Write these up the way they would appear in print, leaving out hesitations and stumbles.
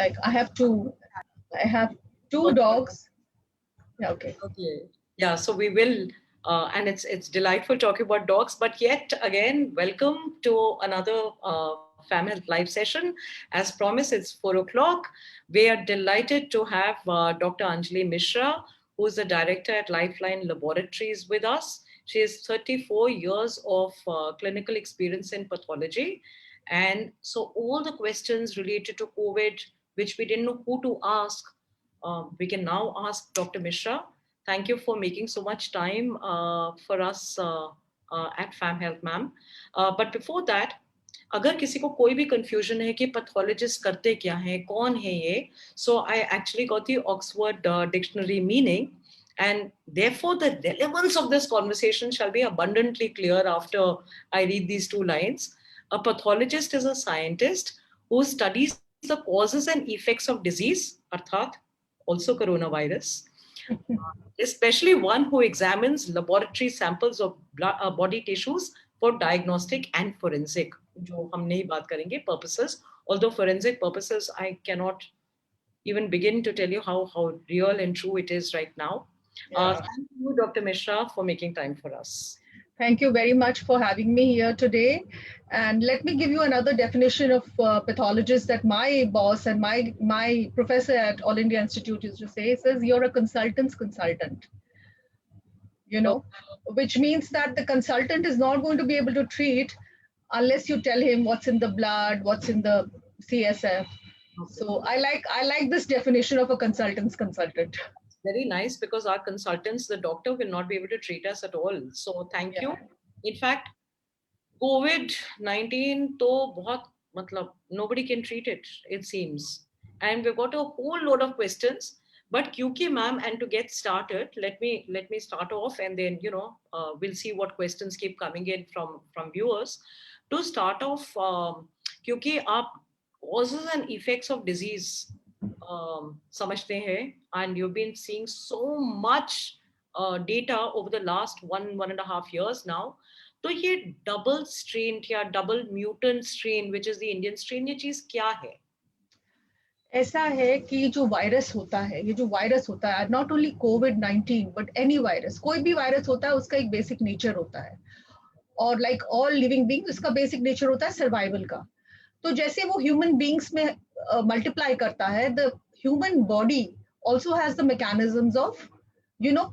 Like I have two dogs. Yeah, okay. Okay. Yeah, so we will, and it's delightful talking about dogs. But yet again, welcome to another Family Health Live session. As promised, it's 4 o'clock. We are delighted to have Dr. Anjali Mishra, who is the director at Lifeline Laboratories, with us. She has 34 years of clinical experience in pathology, and so all the questions related to COVID, which we didn't know who to ask, we can now ask Dr. Mishra. Thank you for making so much time for us at Fam Health, ma'am. But before that, अगर किसी को कोई भी confusion है कि pathologist करते क्या हैं, कौन है ये, so I actually got the Oxford dictionary meaning, and therefore the relevance of this conversation shall be abundantly clear after I read these two lines. A pathologist is a scientist who studies the causes and effects of disease, अर्थात also coronavirus, especially one who examines laboratory samples of body tissues for diagnostic and forensic, जो हम नहीं बात करेंगे, purposes. Although forensic purposes, I cannot even begin to tell you how real and true it is right now. Yeah. Thank you, Dr. Mishra, for making time for us. Thank you very much for having me here today. And let me give you another definition of pathologist that my boss and my professor at All India Institute used to say. He says, you're a consultant's consultant, which means that the consultant is not going to be able to treat unless you tell him what's in the blood, what's in the CSF. So I like this definition of a consultant's consultant. Very nice, because our consultants, the doctor, will not be able to treat us at all. So thank you. In fact, COVID-19 to bahut, matlab, nobody can treat it, it seems. And we've got a whole load of questions. But QK ma'am, and to get started, let me start off, and then we'll see what questions keep coming in from viewers. To start off, क्योंकि आप causes and effects of disease समझते हैं, and you've been seeing so much data over the last 1.5 years now. तो ये double strain या double mutant strain, which is the Indian strain, ये चीज क्या है? ऐसा है कि जो वायरस होता है, ये जो वायरस होता है, not only covid but any virus, कोई भी वायरस होता है, उसका एक बेसिक नेचर होता है, और लाइक ऑल लिविंग बीइंग्स, उसका बेसिक नेचर होता है सर्वाइवल का. तो जैसे वो ह्यूमन बीइंग्स में मल्टीप्लाई करता है, the human body also has the mechanisms of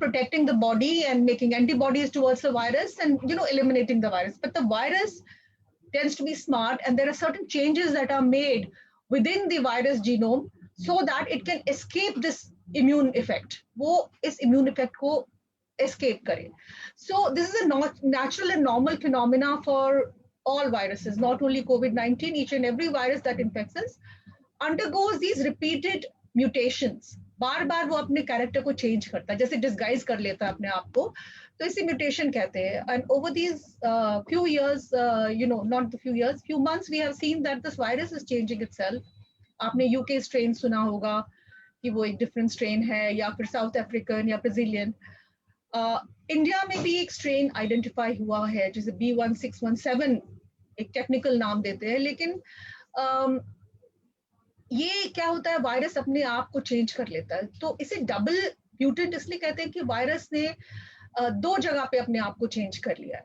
protecting the body and making antibodies towards the virus and eliminating the virus. But the virus tends to be smart, and there are certain changes that are made within the virus genome so that it can escape this immune effect. वो इस immune effect को escape करे. So this is a natural and normal phenomena for all viruses, not only COVID-19. Each and every virus that infects us undergoes these repeated mutations. बार बार वो अपने character को change करता है, जैसे डिस्गाइज कर लेता है अपने आप को, तो इसे म्यूटेशन कहते हैं. And over these few years, not the few years, few months, we have seen that this virus is changing itself. आपने यूके स्ट्रेन सुना होगा कि वो एक डिफरेंट स्ट्रेन है, या फिर साउथ अफ्रीकन या ब्राजीलियन. इंडिया में भी एक स्ट्रेन आइडेंटिफाई हुआ है, जैसे B1617, एक टेक्निकल नाम देते हैं, लेकिन ये क्या होता है, वायरस अपने आप को चेंज कर लेता है. तो इसे डबल म्यूटेंट इसलिए कहते हैं कि वायरस ने दो जगह पे अपने आप को चेंज कर लिया है.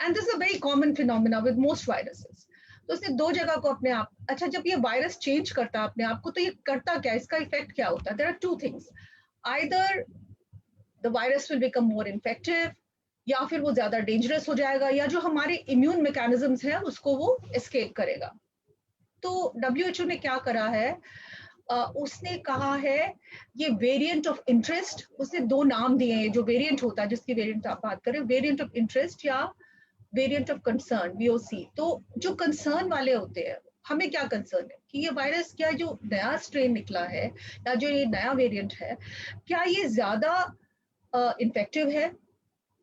And this is a very common phenomena with most viruses. तो इसने दो जगह को अपने आप, अच्छा, जब ये वायरस चेंज करता है अपने आप को, तो ये करता क्या, इसका इफेक्ट क्या होता है? There are two things. Either the virus will become more infective, या फिर वो ज्यादा डेंजरस हो जाएगा, या जो हमारे इम्यून मैकेनिज्म्स हैं उसको वो एस्केप करेगा. तो WHO ने क्या करा है, उसने कहा है ये वेरिएंट ऑफ इंटरेस्ट, उसने दो नाम दिए हैं. जो वेरिएंट होता है, जिसकी वेरिएंट आप बात करें, वेरिएंट ऑफ इंटरेस्ट या वेरिएंट ऑफ कंसर्न, VOC. तो जो कंसर्न वाले होते हैं, हमें क्या कंसर्न है कि ये वायरस, क्या जो नया स्ट्रेन निकला है या जो ये नया वेरिएंट है, क्या ये ज्यादा इन्फेक्टिव है,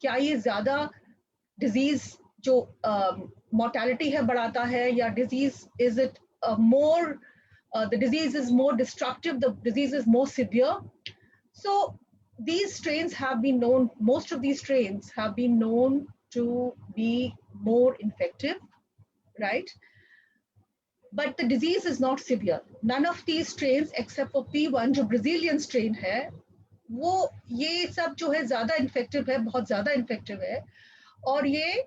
क्या ये ज्यादा डिजीज जो मोर्टेलिटी है बढ़ाता है, या disease is it more, the disease is more destructive, the disease is more severe. So these strains have been known, most of these strains have been known to be more infective, right? but the disease is not severe. None of these strains except for P1 जो Brazilian strain है, वो ये सब जो है ज्यादा infective है, बहुत ज्यादा इन्फेक्टिव है. और ये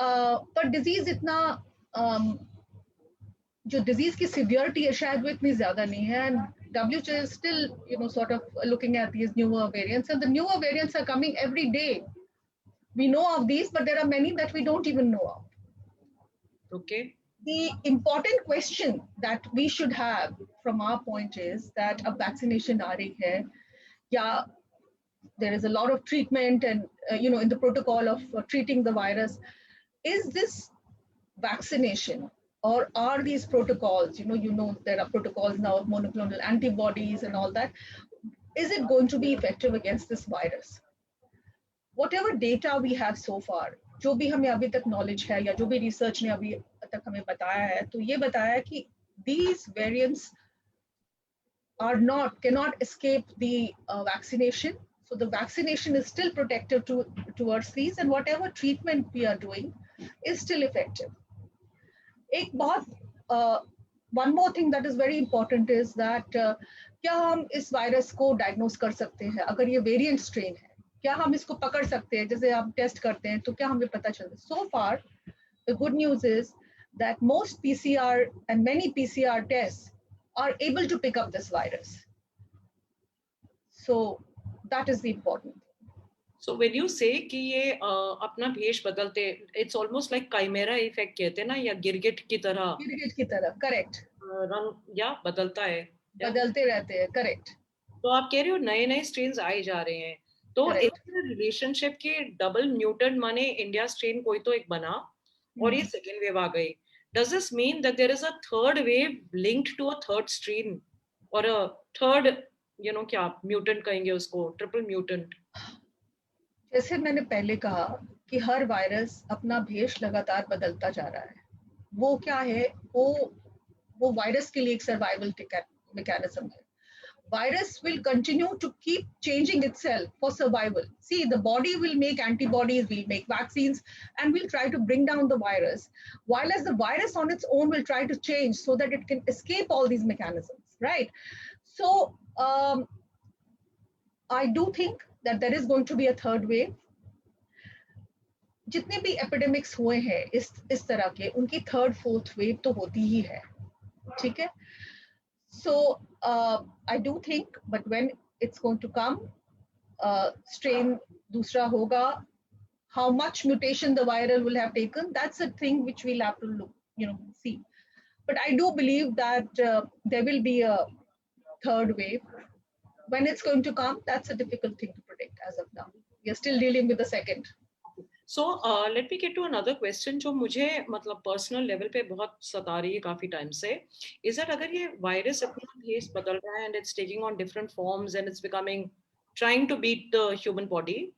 पर डिजीज इतना जो डिजीज की सिवियरिटी है शायद वो इतनी ज्यादा नहीं है. And WHO is still, sort of looking at these newer variants, and the newer variants are coming every day. We know of these, but there are many that we don't even know of. Okay. The important question that we should have from our point is that a vaccination aa rahi hai, yeah, there is a lot of treatment and in the protocol of treating the virus. Is this vaccination, or are these protocols, there are protocols now of monoclonal antibodies and all that, is it going to be effective against this virus? Whatever data we have so far, जो भी हमें अभी तक knowledge है या जो भी research ने अभी तक हमें बताया है, तो ये बताया है कि these variants cannot escape the vaccination. So the vaccination is still protective towards these, and whatever treatment we are doing is still effective. एक बहुत one more thing that is very important is that क्या हम इस virus को diagnose कर सकते हैं? अगर ये वेरिएंट स्ट्रेन है, क्या हम इसको पकड़ सकते हैं? जैसे हम टेस्ट करते हैं तो क्या हमें पता चलता है? So far the good news is that most PCR and many PCR tests are able to pick up this virus. So that is the important thing. So when you say कि ये अपना भेष बदलते, it's almost like chimera effect कहते हैं ना, या गिरगिट की तरह. गिरगिट की तरह, correct. रंग या बदलता है, बदलते रहते हैं, correct. तो आप कह रहे हो नए नए स्ट्रेन्स आए जा रहे हैं, तो इस रिलेशनशिप के डबल म्यूटेंट माने इंडिया स्ट्रेन कोई तो एक बना और ये सेकेंड वेव आ गई. Does this mean that there is a third wave linked to a third strain or a third, क्या म्यूटेंट कहेंगे उसको, ट्रिपल म्यूटेंट? जैसे मैंने पहले कहा कि हर वायरस अपना भेष लगातार बदलता जा रहा है. वो क्या है? वो वायरस के लिए एक सर्वाइवल मैकेनिज्म है. Virus will continue to keep changing itself for survival. See, the body will make antibodies, will make vaccines, and will try to bring down the virus, while as the virus on its own will try to change so that it can escape all these mechanisms, right? So I do think that there is going to be a third wave. जितने भी epidemics हुए हैं इस तरह के, उनकी third, fourth wave तो होती ही है, ठीक है? So I do think, but when it's going to come, strain दूसरा होगा, how much mutation the viral will have taken, that's a thing which we'll have to look, see. But I do believe that there will be a third wave. When it's going to come, that's a difficult thing to predict as of now. We are still dealing with the second. So let me get to another question जो मुझे मतलब personal level पे बहुत सता रही है काफी time से, is that अगर ये वायरस अपना भेष बदल रहा है and it's taking on different forms and it's becoming trying to beat the human body,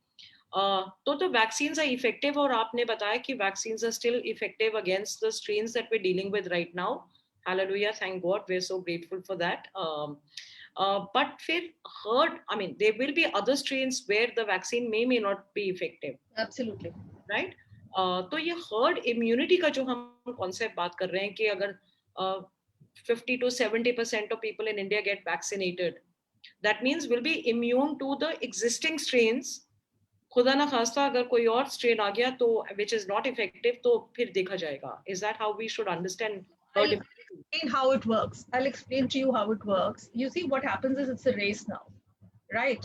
तो the vaccines are effective, और आपने बताया कि vaccines are still effective against the strains that we're dealing with right now. Hallelujah, thank God, we're so grateful for that. But फिर herd, I mean, there will be other strains where the vaccine may not be effective. Absolutely. Right? तो ये herd immunity का जो हम concept बात कर रहे हैं कि अगर 50 to 70% of people in India get vaccinated, that means we'll be immune to the existing strains. खुदा ना खास्ता अगर कोई और strain आ गया तो which is not effective, तो फिर देखा जाएगा. Is that how we should understand herd immunity? How it works. I'll explain to you how it works. You see, what happens is it's a race now, right?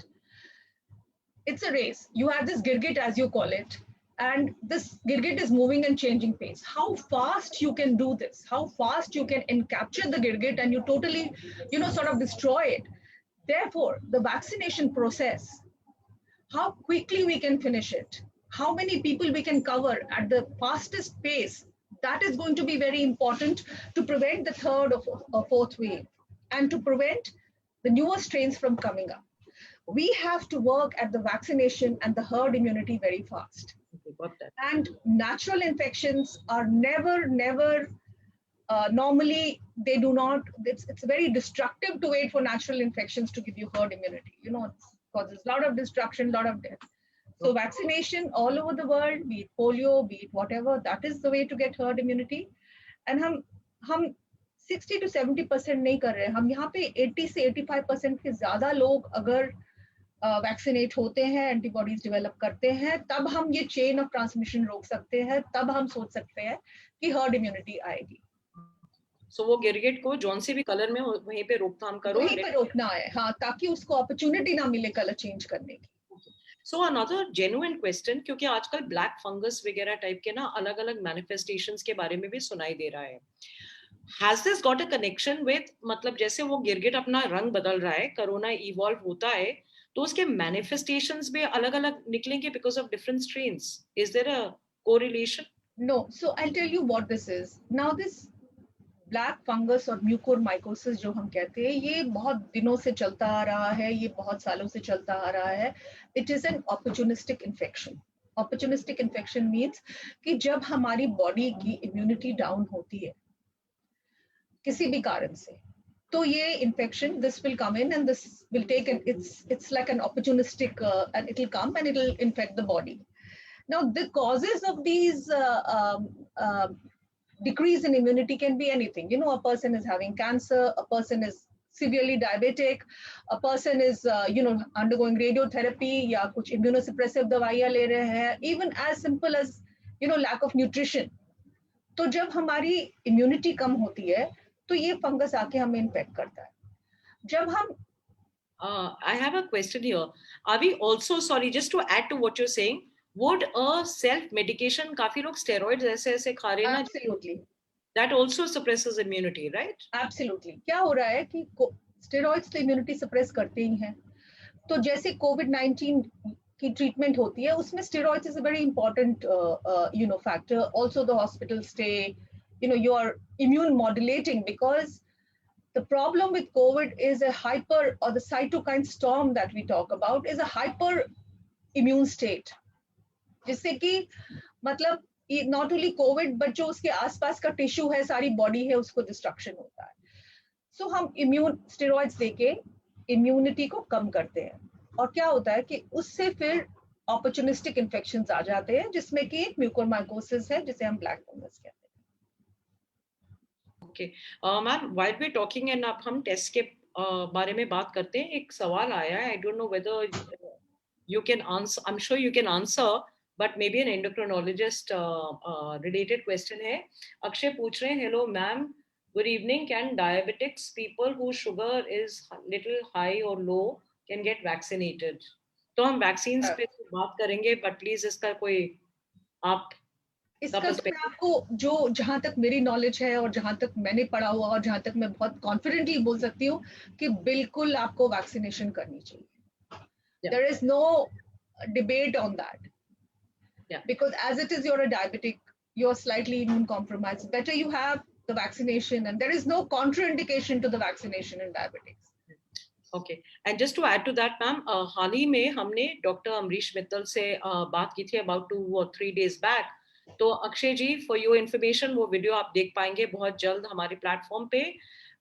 It's a race. You have this girgit, as you call it, and this girgit is moving and changing pace. How fast you can do this, how fast you can encapture the girgit and you totally, sort of destroy it. Therefore, the vaccination process, how quickly we can finish it, how many people we can cover at the fastest pace, that is going to be very important to prevent the third or fourth wave and to prevent the newer strains from coming up. We have to work at the vaccination and the herd immunity very fast. And natural infections are never, normally they do not, it's very destructive to wait for natural infections to give you herd immunity. It causes a lot of destruction, a lot of death. So vaccination all over the world, be it polio, be it whatever, that is the way to get herd immunity. And hum 60 to 70% नहीं कर रहे हैं हम यहाँ पे 80 से 85% के ज्यादा लोग अगर वैक्सीनेट होते हैं, एंटीबॉडीज डेवलप करते हैं, तब हम ये चेन ऑफ ट्रांसमिशन रोक सकते हैं, तब हम सोच सकते हैं कि हर्ड इम्यूनिटी आएगी। सो वो गिरगिट को जौन से भी कलर में वहीं पे रोकथाम करो, वहीं पे रोकना है, हाँ, ताकि उसको अपॉर्चुनिटी ना मिले कलर चेंज करने की। सो अनदर जेन्युइन क्वेश्चन, क्योंकि आजकल ब्लैक फंगस वगैरह टाइप के ना अलग अलग मैनिफेस्टेशंस के बारे में भी सुनाई दे रहा है। Has this got a connection with, मतलब जैसे वो गिरगिट अपना रंग बदल रहा है, कोरोना इवॉल्व होता है, तो उसके मैनिफेस्टेशंस भी अलग अलग निकलेंगे because of different strains? Is there a correlation? No, so I'll tell you what this is. Now this black fungus और म्यूकोरमाइकोसिस जो हम कहते हैं, ये बहुत दिनों से चलता आ रहा है, ये बहुत सालों से चलता आ रहा है। It is an opportunistic infection. Opportunistic infection means कि जब हमारी बॉडी की इम्यूनिटी डाउन होती है किसी भी कारण से, तो ये infection, this will come in and this will take, it's like an opportunistic, and it will come and it will infect the body. Now, the causes of these decrease in immunity can be anything. You know, a person is having cancer, a person is severely diabetic, a person is, undergoing radiotherapy, या कुछ immunosuppressive दवाइयाँ ले रहे हैं, even as simple as, lack of nutrition. तो जब हमारी immunity कम होती है, तो ये फंगस आके हमें इन्फेक्ट करता है. जब हम I have a question here. Are we also, sorry, just to add to what you're saying, would a self medication, काफी लोग steroids ऐसे ऐसे खा रहे हैं ना, absolutely that also suppresses immunity, right? absolutely क्या हो रहा है कि स्टेरॉइड्स तो इम्यूनिटी सप्रेस करते ही हैं. तो जैसे कोविड-19 की ट्रीटमेंट होती है, उसमें steroids is a very important factor. Also the hospital stay, you are immune modulating, because the problem with COVID is a hyper, or the cytokine storm that we talk about is a hyper immune state, जिससे कि मतलब not only Covid but जो उसके आसपास का tissue है, सारी body है, उसको डिस्ट्रक्शन होता है. सो हम इम्यून स्टेरॉइड्स देके इम्यूनिटी को कम करते हैं, और क्या होता है कि उससे फिर अपॉर्चुनिस्टिक इन्फेक्शंस आ जाते हैं, जिसमें कि म्यूकोरमाइकोसिस है, जिसे हम ब्लैक फंगस कहते हैं. Okay ma'am, while we talking and अब हम टेस्ट के बारे में बात करते हैं. एक सवाल आया है, I don't know whether you can answer, I'm sure you can answer, but maybe an endocrinologist related question है. अक्षय पूछ रहे हैं, hello ma'am, good evening, can diabetics, people whose sugar is little high or low, can get vaccinated? तो हम vaccines पे बात करेंगे, but please इसका कोई आप इसका तो मैं आपको, जो जहां तक मेरी नॉलेज है और जहां तक मैंने पढ़ा हुआ और जहां तक मैं बहुत कॉन्फिडेंटली बोल सकती हूँ कि बिल्कुल आपको वैक्सीनेशन करनी चाहिए. There is no debate on that. Yeah. Because as it is, you're a diabetic, you're slightly immune compromised. Better you have the vaccination, and there is no contraindication to the vaccination in diabetics. Okay. And just to add to that, ma'am, हाल ही में हमने doctor Amrish Mittal से बात की थी about 2 or 3 days back. तो अक्षय जी, for your information, वो video आप देख पाएंगे बहुत जल्द हमारे प्लेटफॉर्म पे.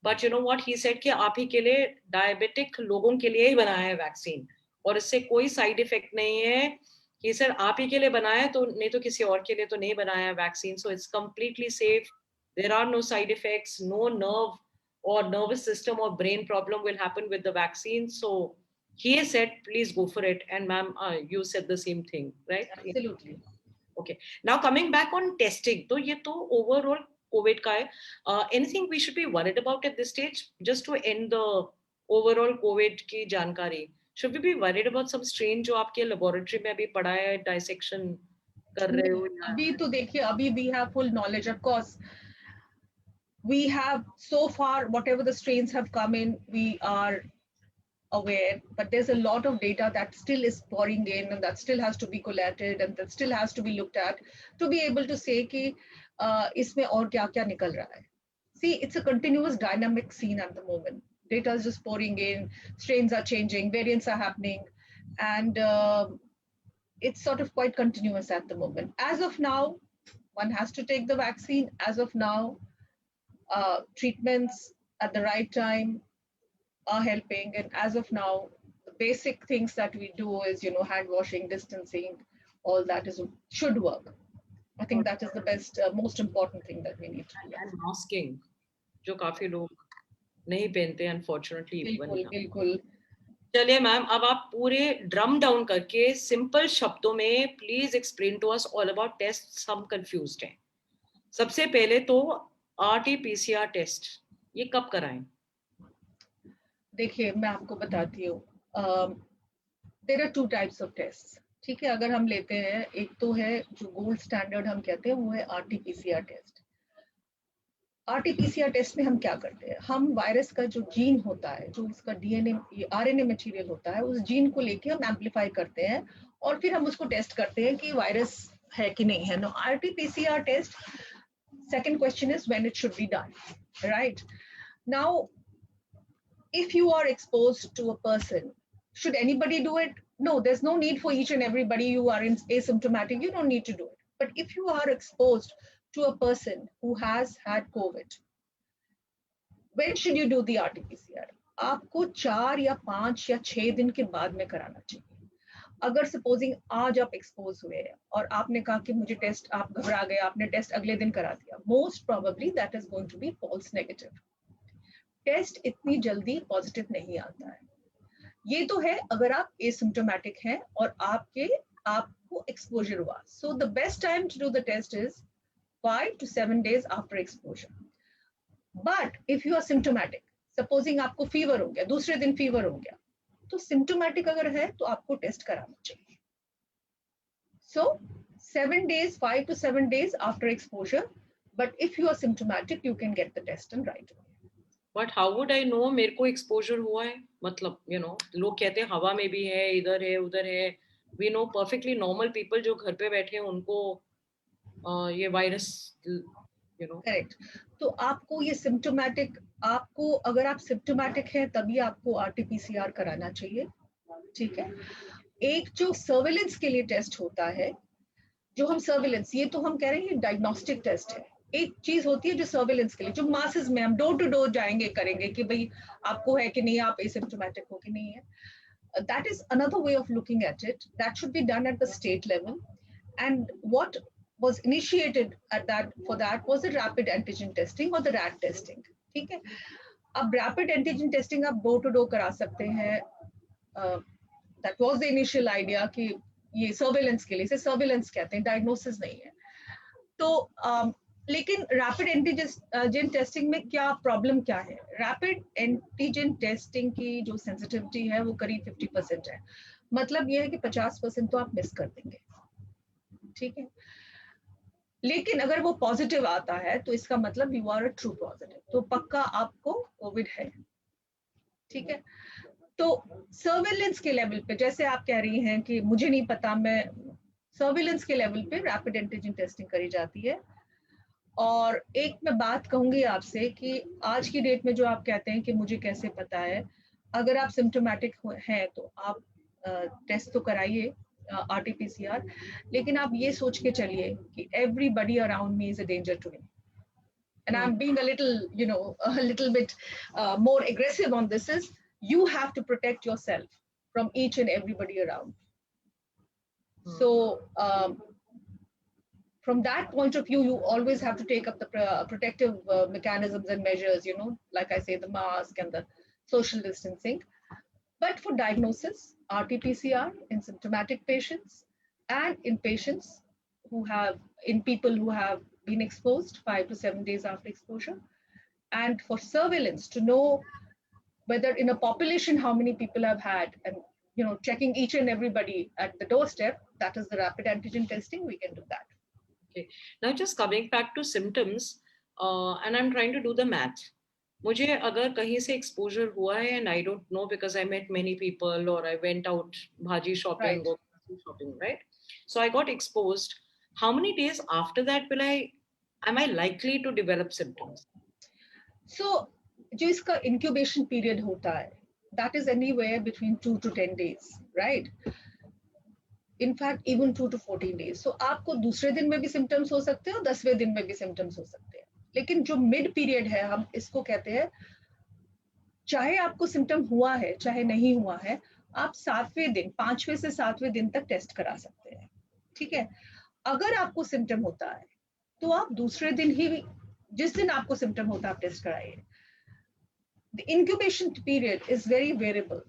But you know what he said, कि आप ही के लिए, डायबिटिक लोगों के लिए ही बनाया है वैक्सीन, और इससे कोई साइड इफेक्ट नहीं है. कि सर आप ही के लिए बनाया, तो नहीं तो किसी और के लिए तो नहीं बनाया है vaccine. So it's completely safe. There are no side effects, no nerve or nervous system or brain problem will happen with the vaccine. So he has said, please go for it. And ma'am, you said the same thing, right? Absolutely. Okay. Now coming back on testing, तो ये तो overall COVID का है. Anything we should be worried about at this stage? Just to end the overall COVID की जानकारी, should we be worried about some strain जो आपके laboratory में अभी पड़ा है, dissection कर रहे हो? अभी तो देखिए, अभी we have full knowledge, of course. We have so far, whatever the strains have come in, we are aware, but there's a lot of data that still is pouring in, and that still has to be collated, and that still has to be looked at to be able to say कि इसमें और क्या क्या निकल रहा है. See, it's a continuous dynamic scene at the moment. Data is just pouring in, strains are changing, variants are happening, and it's sort of quite continuous at the moment. As of now, one has to take the vaccine. As of now, treatments at the right time are helping, and as of now, the basic things that we do is, hand washing, distancing, all that should work. I think that is the best, most important thing that we need to do. And masking. जो काफी लोग नहीं पहनते unfortunately even बिल्कुल यहाँ। बिल्कुल। चलिए ma'am, अब आप पूरे ड्रम डाउन करके सिंपल शब्दों में please explain to us all about test, हम कंफ्यूज्ड हैं। सबसे पहले तो RT-PCR टेस्ट ये कब कराएं? देखिए मैं आपको बताती हूँ, there are two types of test. ठीक है, अगर हम लेते हैं, एक तो है जो गोल्ड स्टैंडर्ड हम कहते हैं, वो है आरटीपीसीआर टेस्ट। आरटीपीसीआर टेस्ट में हम क्या करते हैं, हम वायरस का जो जीन होता है, जो उसका डीएनए आरएनए मटेरियल होता है, उस जीन को लेके हम एम्पलीफाई करते हैं और फिर हम उसको टेस्ट करते हैं कि वायरस है कि नहीं है। No, RTPCR test, second question is when it should be done, right? Now, if you are exposed to a person, should anybody do it? No, there's no need for each and everybody. You are asymptomatic, you don't need to do it. But if you are exposed to a person who has had COVID, when should you do the RT-PCR? आपको 4 या 5 या 6 दिन के बाद में कराना चाहिए। अगर सपोजिंग आज आप एक्सपोज हुए हैं और आपने कहा कि मुझे टेस्ट, आप घबरा गए, आपने टेस्ट अगले दिन करा दिया, most probably that is going to be false negative. Test इतनी जल्दी पॉजिटिव नहीं आता है। ये तो है अगर आप एसिम्प्टोमेटिक हैं और आपको एक्सपोजर हुआ। So the best time to do the test is 5 to 7 days after exposure. But if you are symptomatic, supposing आपको फीवर हो गया, दूसरे दिन फीवर हो गया, तो सिम्टोमेटिक अगर है तो आपको टेस्ट कराना चाहिए। So 7 days, 5 to 7 days after exposure. But if you are symptomatic, you can get the test done right away. But how would I know मेरे को एक्सपोजर हुआ है? मतलब लोग कहते हैं हवा में भी है, इधर है, उधर है। We know perfectly normal people जो घर पे बैठे हैं उनको ये वायरस करेक्ट। तो आपको ये सिम्टोमेटिक, आपको अगर आप सिम्टोमेटिक है तभी आपको आरटीपीसीआर कराना चाहिए। ठीक है। एक जो सर्विलेंस के लिए टेस्ट होता है, जो हम सर्विलेंस, ये तो हम कह रहे हैं डायग्नोस्टिक टेस्ट है। एक चीज होती है जो सर्विलेंस के लिए, जो मासेस में हम डोर टू डोर जाएंगे करेंगे कि भाई आपको है कि नहीं, आप एसिम्प्टोमेटिक हो कि नहीं है। That is another way of looking at it. That should be done at the state level. And what was initiated at that for that was the rapid antigen testing or the RAT testing. ठीक है। अब rapid antigen testing आप door to door करा सकते हैं। That was the initial idea कि ये surveillance के लिए, इसे सर्विलेंस कहते हैं, डायग्नोसिस नहीं है। तो लेकिन रैपिड एंटीजन टेस्टिंग में क्या प्रॉब्लम क्या है? रैपिड एंटीजन टेस्टिंग की जो सेंसिटिविटी है वो करीब 50% है। मतलब ये है कि 50% तो आप मिस कर देंगे। ठीक है। लेकिन अगर वो पॉजिटिव आता है तो इसका मतलब you are a true positive, तो पक्का आपको कोविड है। ठीक है। तो सर्विलेंस के लेवल पे, जैसे आप कह रही हैं कि मुझे नहीं पता, मैं सर्विलेंस के लेवल पे रैपिड एंटीजन टेस्टिंग करी जाती है। और एक मैं बात कहूंगी आपसे कि आज की डेट में जो आप कहते हैं कि मुझे कैसे पता है, अगर आप सिम्टोमेटिक हैं तो आप टेस्ट तो कराइए आरटीपीसीआर, लेकिन आप ये सोच के चलिए कि everybody around me is a danger to me, and I'm being a little bit more aggressive on this, is you have to protect yourself from each and everybody around. So from that point of view, you always have to take up the protective mechanisms and measures, like I say, the mask and the social distancing. But for diagnosis, RT-PCR in symptomatic patients and in patients in people who have been exposed 5 to 7 days after exposure, and for surveillance to know whether in a population how many people have had, and checking each and everybody at the doorstep, that is the rapid antigen testing, we can do that. Okay. Now just coming back to symptoms, and I'm trying to do the math. मुझे अगर कहीं से exposure हुआ है and I don't know because I met many people or I went out bhaji shopping Right. or shopping, right? So I got exposed. How many days after that am I likely to develop symptoms? So जो इसका incubation period होता है, that is anywhere between 2 to 10 days, right? In fact, even 2 to 14 days. So आपको दूसरे दिन में भी symptoms हो सकते हैं और 10वें दिन में भी symptoms हो सकते हैं। लेकिन जो mid period है, हम इसको कहते हैं, चाहे आपको symptom हुआ है चाहे नहीं हुआ है, आप 7वें दिन, 5वें से 7वें दिन तक टेस्ट करा सकते हैं। ठीक है। अगर आपको symptom होता है तो आप दूसरे दिन ही जिस दिन आपको सिम्टम होता है आप टेस्ट कराइए. The incubation period is very variable,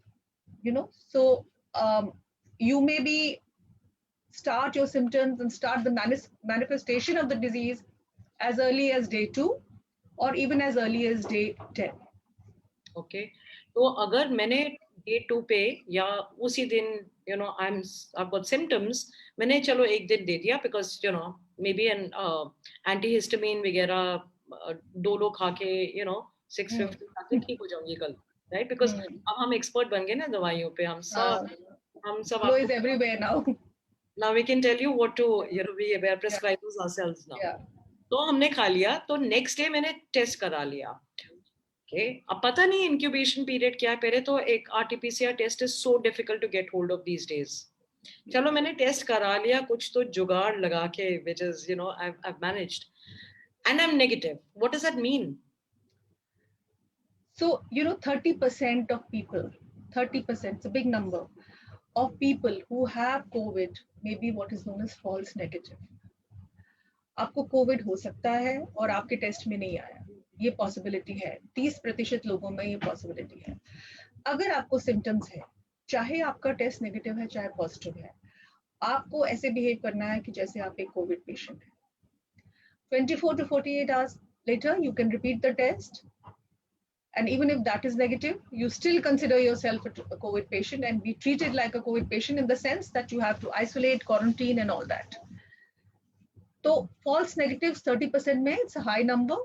so you may be start your symptoms and start the manifestation of the disease as early as day 2 or even as early as day 10. Okay, तो अगर मैंने day 2 पे या उसी दिन I got symptoms, मैंने चलो एक दिन दे दिया because may be an antihistamine वगैरह डोलो खा के 650 खा के ठीक हो जाऊंगी कल, राइट? बिकॉज अब हम एक्सपर्ट बन गए ना दवाइयों पे, हम सब Flow is everywhere now. now we can tell you what to we are prescribers ourselves now. तो हमने खा लिया, तो नेक्स्ट डे मैंने टेस्ट करा लिया. अब पता नहीं इंक्यूबेशन पीरियड क्या है. पहले तो एक RTPCR test is so difficult to get hold of these days. चलो मैंने टेस्ट करा लिया, कुछ तो जुगाड़ लगा के, which is I've managed, and I'm negative. What does that mean? So 30% of people, 30%, it's a big number of people who have COVID may be what is known as false negative. आपको Covid हो सकता है और आपके test में नहीं आया, ये पॉसिबिलिटी है. 30% लोगों में ये पॉसिबिलिटी है. अगर आपको सिम्टम्स है, चाहे आपका टेस्ट नेगेटिव है चाहे पॉजिटिव है, आपको ऐसे बिहेव करना है कि जैसे आप एक कोविड पेशेंट है. 24 to 48 hours later you can repeat the test, and even if that is negative, you still consider yourself a COVID patient and be treated like a COVID patient in the sense that you have to isolate, quarantine and all that. So false negatives 30% में, it's a high number.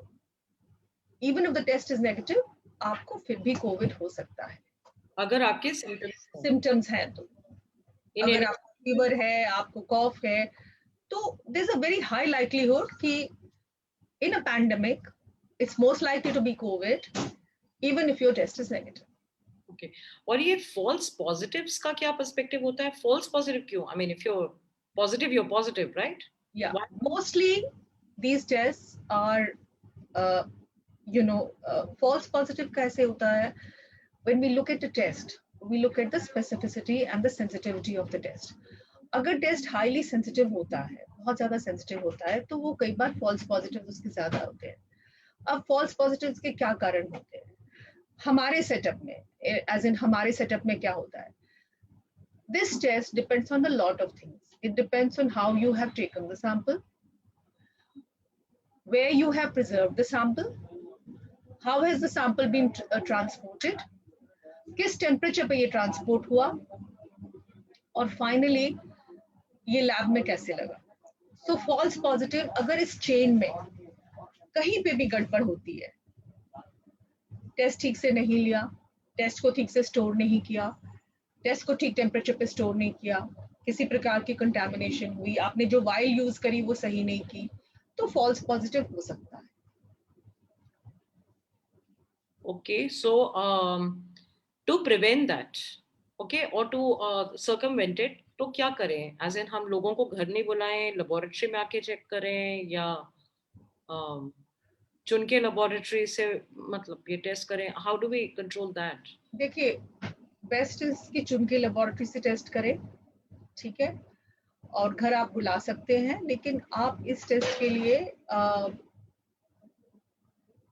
Even if the test is negative, आपको फिर भी Covid हो सकता है अगर आपके symptoms हैं तो. अगर आपको फीवर है, आपको कॉफ है, तो there's a very high likelihood कि in a pandemic it's most likely to be COVID even if your test is negative. Okay. और ये false positives का क्या perspective होता है? False positive क्यों? I mean, if you're positive, right? Yeah. Why? Mostly these tests are, false positive कैसे होता है? When we look at the test, we look at the specificity and the sensitivity of the test. अगर test highly sensitive होता है, बहुत ज्यादा sensitive होता है, तो वो कई बार फॉल्स पॉजिटिव उसके ज्यादा होते हैं. अब फॉल्स पॉजिटिव के क्या कारण होते हैं? हमारे सेटअप में, एज इन हमारे सेटअप में क्या होता है? This test depends on a lot of things. It depends on how you have taken the sample, where you have preserved the sample, how has the sample been transported, किस temperature पे ये transport हुआ, और finally ये lab में कैसे लगा. सो false positive अगर इस चेन में कहीं पे भी गड़बड़ होती है, टेस्ट ठीक से नहीं लिया, टेस्ट को ठीक से स्टोर नहीं किया, टेस्ट को ठीक टेम्परेचर पे स्टोर नहीं किया, किसी प्रकार की कंटामिनेशन हुई, आपने जो वाइल यूज करी वो सही नहीं की, तो फॉल्स पॉजिटिव हो सकता है. Okay, so to prevent that, okay, or to circumvent it, तो क्या करें? As in हम लोगों को घर नहीं बुलाएं, लेबोरेटरी में आके चेक करें, या चुन के लेबोरेटरी से मतलब ये टेस्ट करें? How do we control that? देखिए, बेस्ट इसकी चुन के लेबोरेटरी से टेस्ट करें, ठीक है, और घर आप बुला सकते हैं, लेकिन आप इस टेस्ट के लिए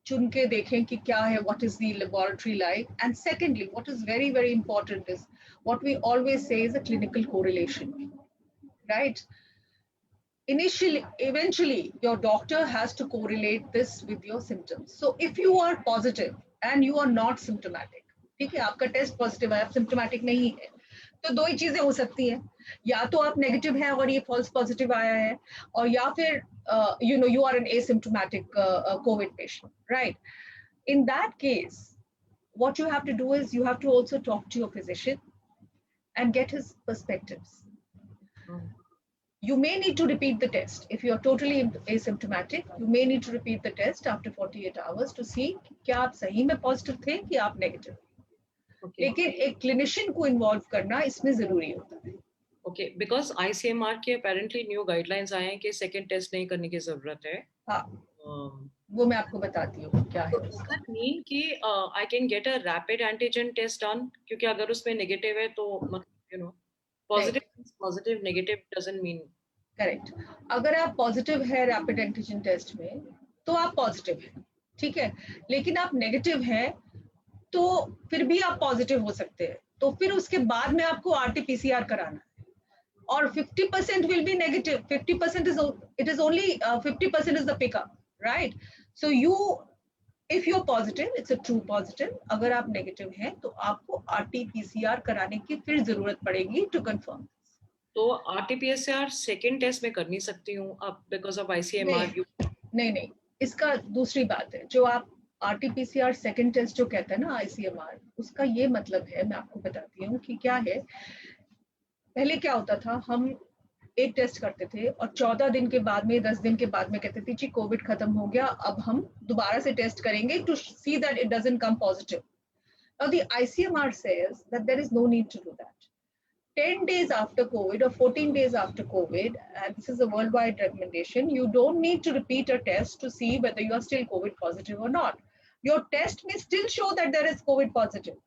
चुन के देखें कि क्या है, what is the laboratory like, and secondly what is very very important is what we always say is a clinical correlation, right? Initially, eventually your doctor has to correlate this with your symptoms. So if you are positive and you are not symptomatic, ठीक है, आपका test positive है, आप symptomatic नहीं है, तो दो ही चीजें हो सकती हैं, या तो आप नेगेटिव हैं और ये फॉल्स पॉजिटिव आया है, और या फिर you are an asymptomatic COVID patient, right? In that case, what you have to do is you have to also talk to your physician and get his perspectives. You may need to repeat the test. If you are totally asymptomatic, you may need to repeat the test after 48 hours to see क्या आप सही में positive थे कि आप negative. लेकिन एक clinician को इन्वॉल्व करना इसमें जरूरी होता है. ओके, बिकॉज ICMR के अपेरेंटली न्यू गाइडलाइंस आए हैं कि सेकंड टेस्ट नहीं करने की जरूरत है. हाँ, वो मैं आपको बताती हूँ क्या है. Does that mean कि I can get a rapid antigen test done? क्योंकि अगर उसमें नेगेटिव है तो मतलब positive negative doesn't mean. Correct. अगर आप पॉजिटिव है रैपिड एंटीजन टेस्ट में, तो आप पॉजिटिव हैं, ठीक है। लेकिन आप नेगेटिव हैं तो फिर भी आप पॉजिटिव हो सकते हैं, तो फिर उसके बाद में आपको RT-PCR कराना है। और 50% will be negative, 50% is it is only 50% is the pickup, right? So you, if you're positive, it's a true positive. अगर आप नेगेटिव हैं तो आपको RT-PCR कराने की फिर जरूरत पड़ेगी टू कंफर्म। तो RT-PCR सेकेंड टेस्ट में कर नहीं सकती हूँ अब बिकॉज ऑफ ICMR? नहीं, इसका दूसरी बात है। जो आप RT-PCR सेकेंड टेस्ट जो कहते हैं ना ICMR, उसका ये मतलब है, मैं आपको बताती हूँ कि क्या है। पहले क्या होता था, हम एक टेस्ट करते थे और 14 दिन के बाद में, 10 दिन के बाद में कहते थे जी कोविड खत्म हो गया, अब हम दोबारा से टेस्ट करेंगे to see that it doesn't come positive. Now the ICMR says that there is no need to do that. 10 days after COVID or 14 days after COVID, and this is a worldwide recommendation, you don't need to repeat a test to see whether you are still COVID positive or not. Your test may still show that there is COVID positive,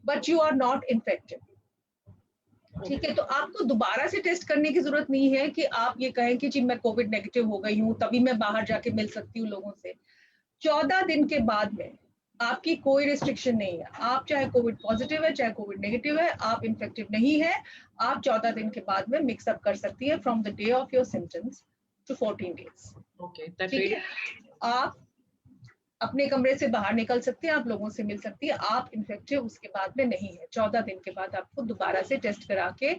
but you are not infected. ठीक है, तो आपको दोबारा से test करने की जरूरत नहीं है कि आप ये कहें कि जी मैं कोविड नेगेटिव हो गई हूँ तभी मैं बाहर जाके मिल सकती हूँ लोगों से। 14 दिन के बाद में आपकी कोई रिस्ट्रिक्शन नहीं है, आप चाहे कोविड पॉजिटिव है चाहे कोविड नेगेटिव है, आप इन्फेक्टिव नहीं है, आप 14 दिन के बाद में मिक्सअप कर सकती है from the day of your symptoms to 14 days. Okay, ठीक है, आप अपने कमरे से बाहर निकल सकते हैं, आप लोगों से मिल सकती है, आप इन्फेक्टिव उसके बाद में नहीं है। 14 दिन के बाद आपको दोबारा से टेस्ट करा के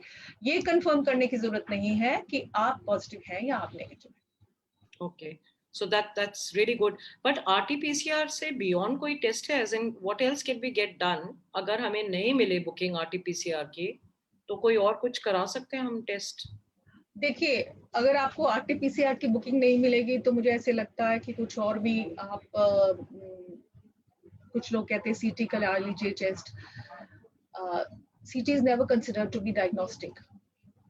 ये कंफर्म करने की जरूरत नहीं है कि आप पॉजिटिव हैं या आप नेगेटिव हैं। Okay, so that's really good. But RT-PCR से beyond कोई टेस्ट है, as in what else can we get done? अगर हमें नहीं मिले बुकिंग RT-PCR की तो कोई और कुछ करा सकते हैं हम टेस्ट? देखिए, अगर आपको RT-PCR की बुकिंग नहीं मिलेगी तो मुझे ऐसे लगता है कि कुछ और भी आप कुछ लोग कहते हैं CT करा लीजिए chest. CT is never considered to be diagnostic.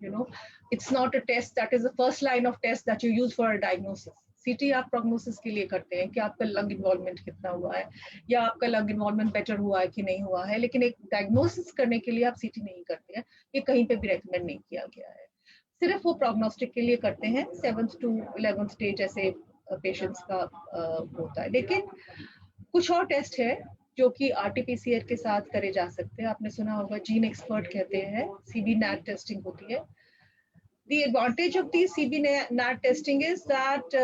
You know, it's not a test that is the first line of test that you use for a diagnosis. CT आप प्रोग्नोसिस के लिए करते हैं कि आपका लंग इन्वॉल्वमेंट कितना हुआ है या आपका लंग इन्वॉल्वमेंट बेटर हुआ है कि नहीं हुआ है, लेकिन एक डायग्नोसिस करने के लिए आप CT नहीं करते हैं। ये कहीं पे भी रेकमेंड नहीं किया गया है, सिर्फ वो प्रोग्नोस्टिक के लिए करते हैं। 7th to 11th स्टेज ऐसे पेशेंट्स का होता है। लेकिन कुछ और टेस्ट है जो कि RT-PCR के साथ करे जा सकते हैं। आपने सुना होगा जीन एक्सपर्ट कहते हैं, CB-NAT टेस्टिंग होती है। The advantage of these CB-NAT testing is that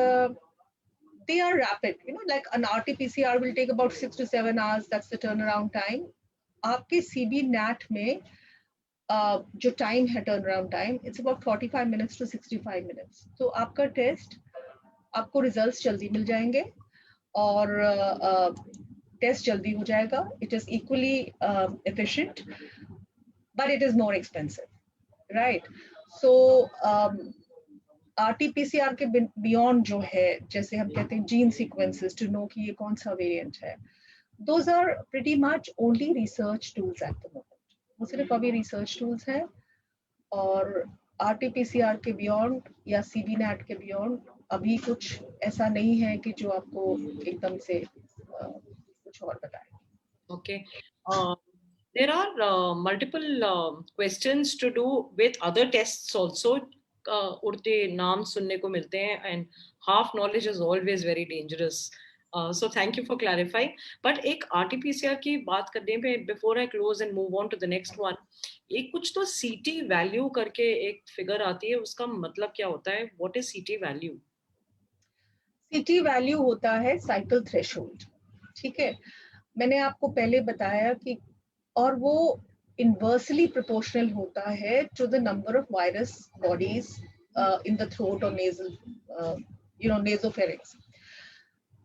they are rapid. You know, like an RT-PCR will take about 6 to 7 hours. That's the turnaround time. आपके CB-NAT में जो टाइम है turnaround time, it's about 45 minutes to 65 minutes. तो आपका test, आपको results जल्दी मिल जाएंगे और टेस्ट जल्दी हो जाएगा। It is equally efficient but it is more expensive, right? So RT-PCR के बियॉन्ड जो है, जैसे हम कहते हैं जीन सीक्वेंसेस टू नो कि ये कौन सा वेरिएंट है, those are pretty much only research tools at the moment. वो सिर्फ अभी रिसर्च टूल्स हैं और RT-PCR के बियॉन्ड या CB-NAT के बियॉन्ड अभी कुछ ऐसा नहीं है कि जो आपको एकदम से कुछ और बताए। Okay. There are multiple questions to do with other tests also. उड़ते नाम सुनने को मिलते हैं and half knowledge is always very dangerous. So thank you for clarifying. But एक RT-PCR की बात करने पे before I close and move on to the next one, एक कुछ तो CT value करके एक फिगर आती है, उसका मतलब क्या होता है? What is CT value? CT value होता है साइकिल थ्रेशोल्ड, ठीक है। मैंने आपको पहले बताया कि, और वो इनवर्सली प्रोपोर्शनल होता है to the number of virus bodies in the throat और नेजल नेजोफेरिंक्स।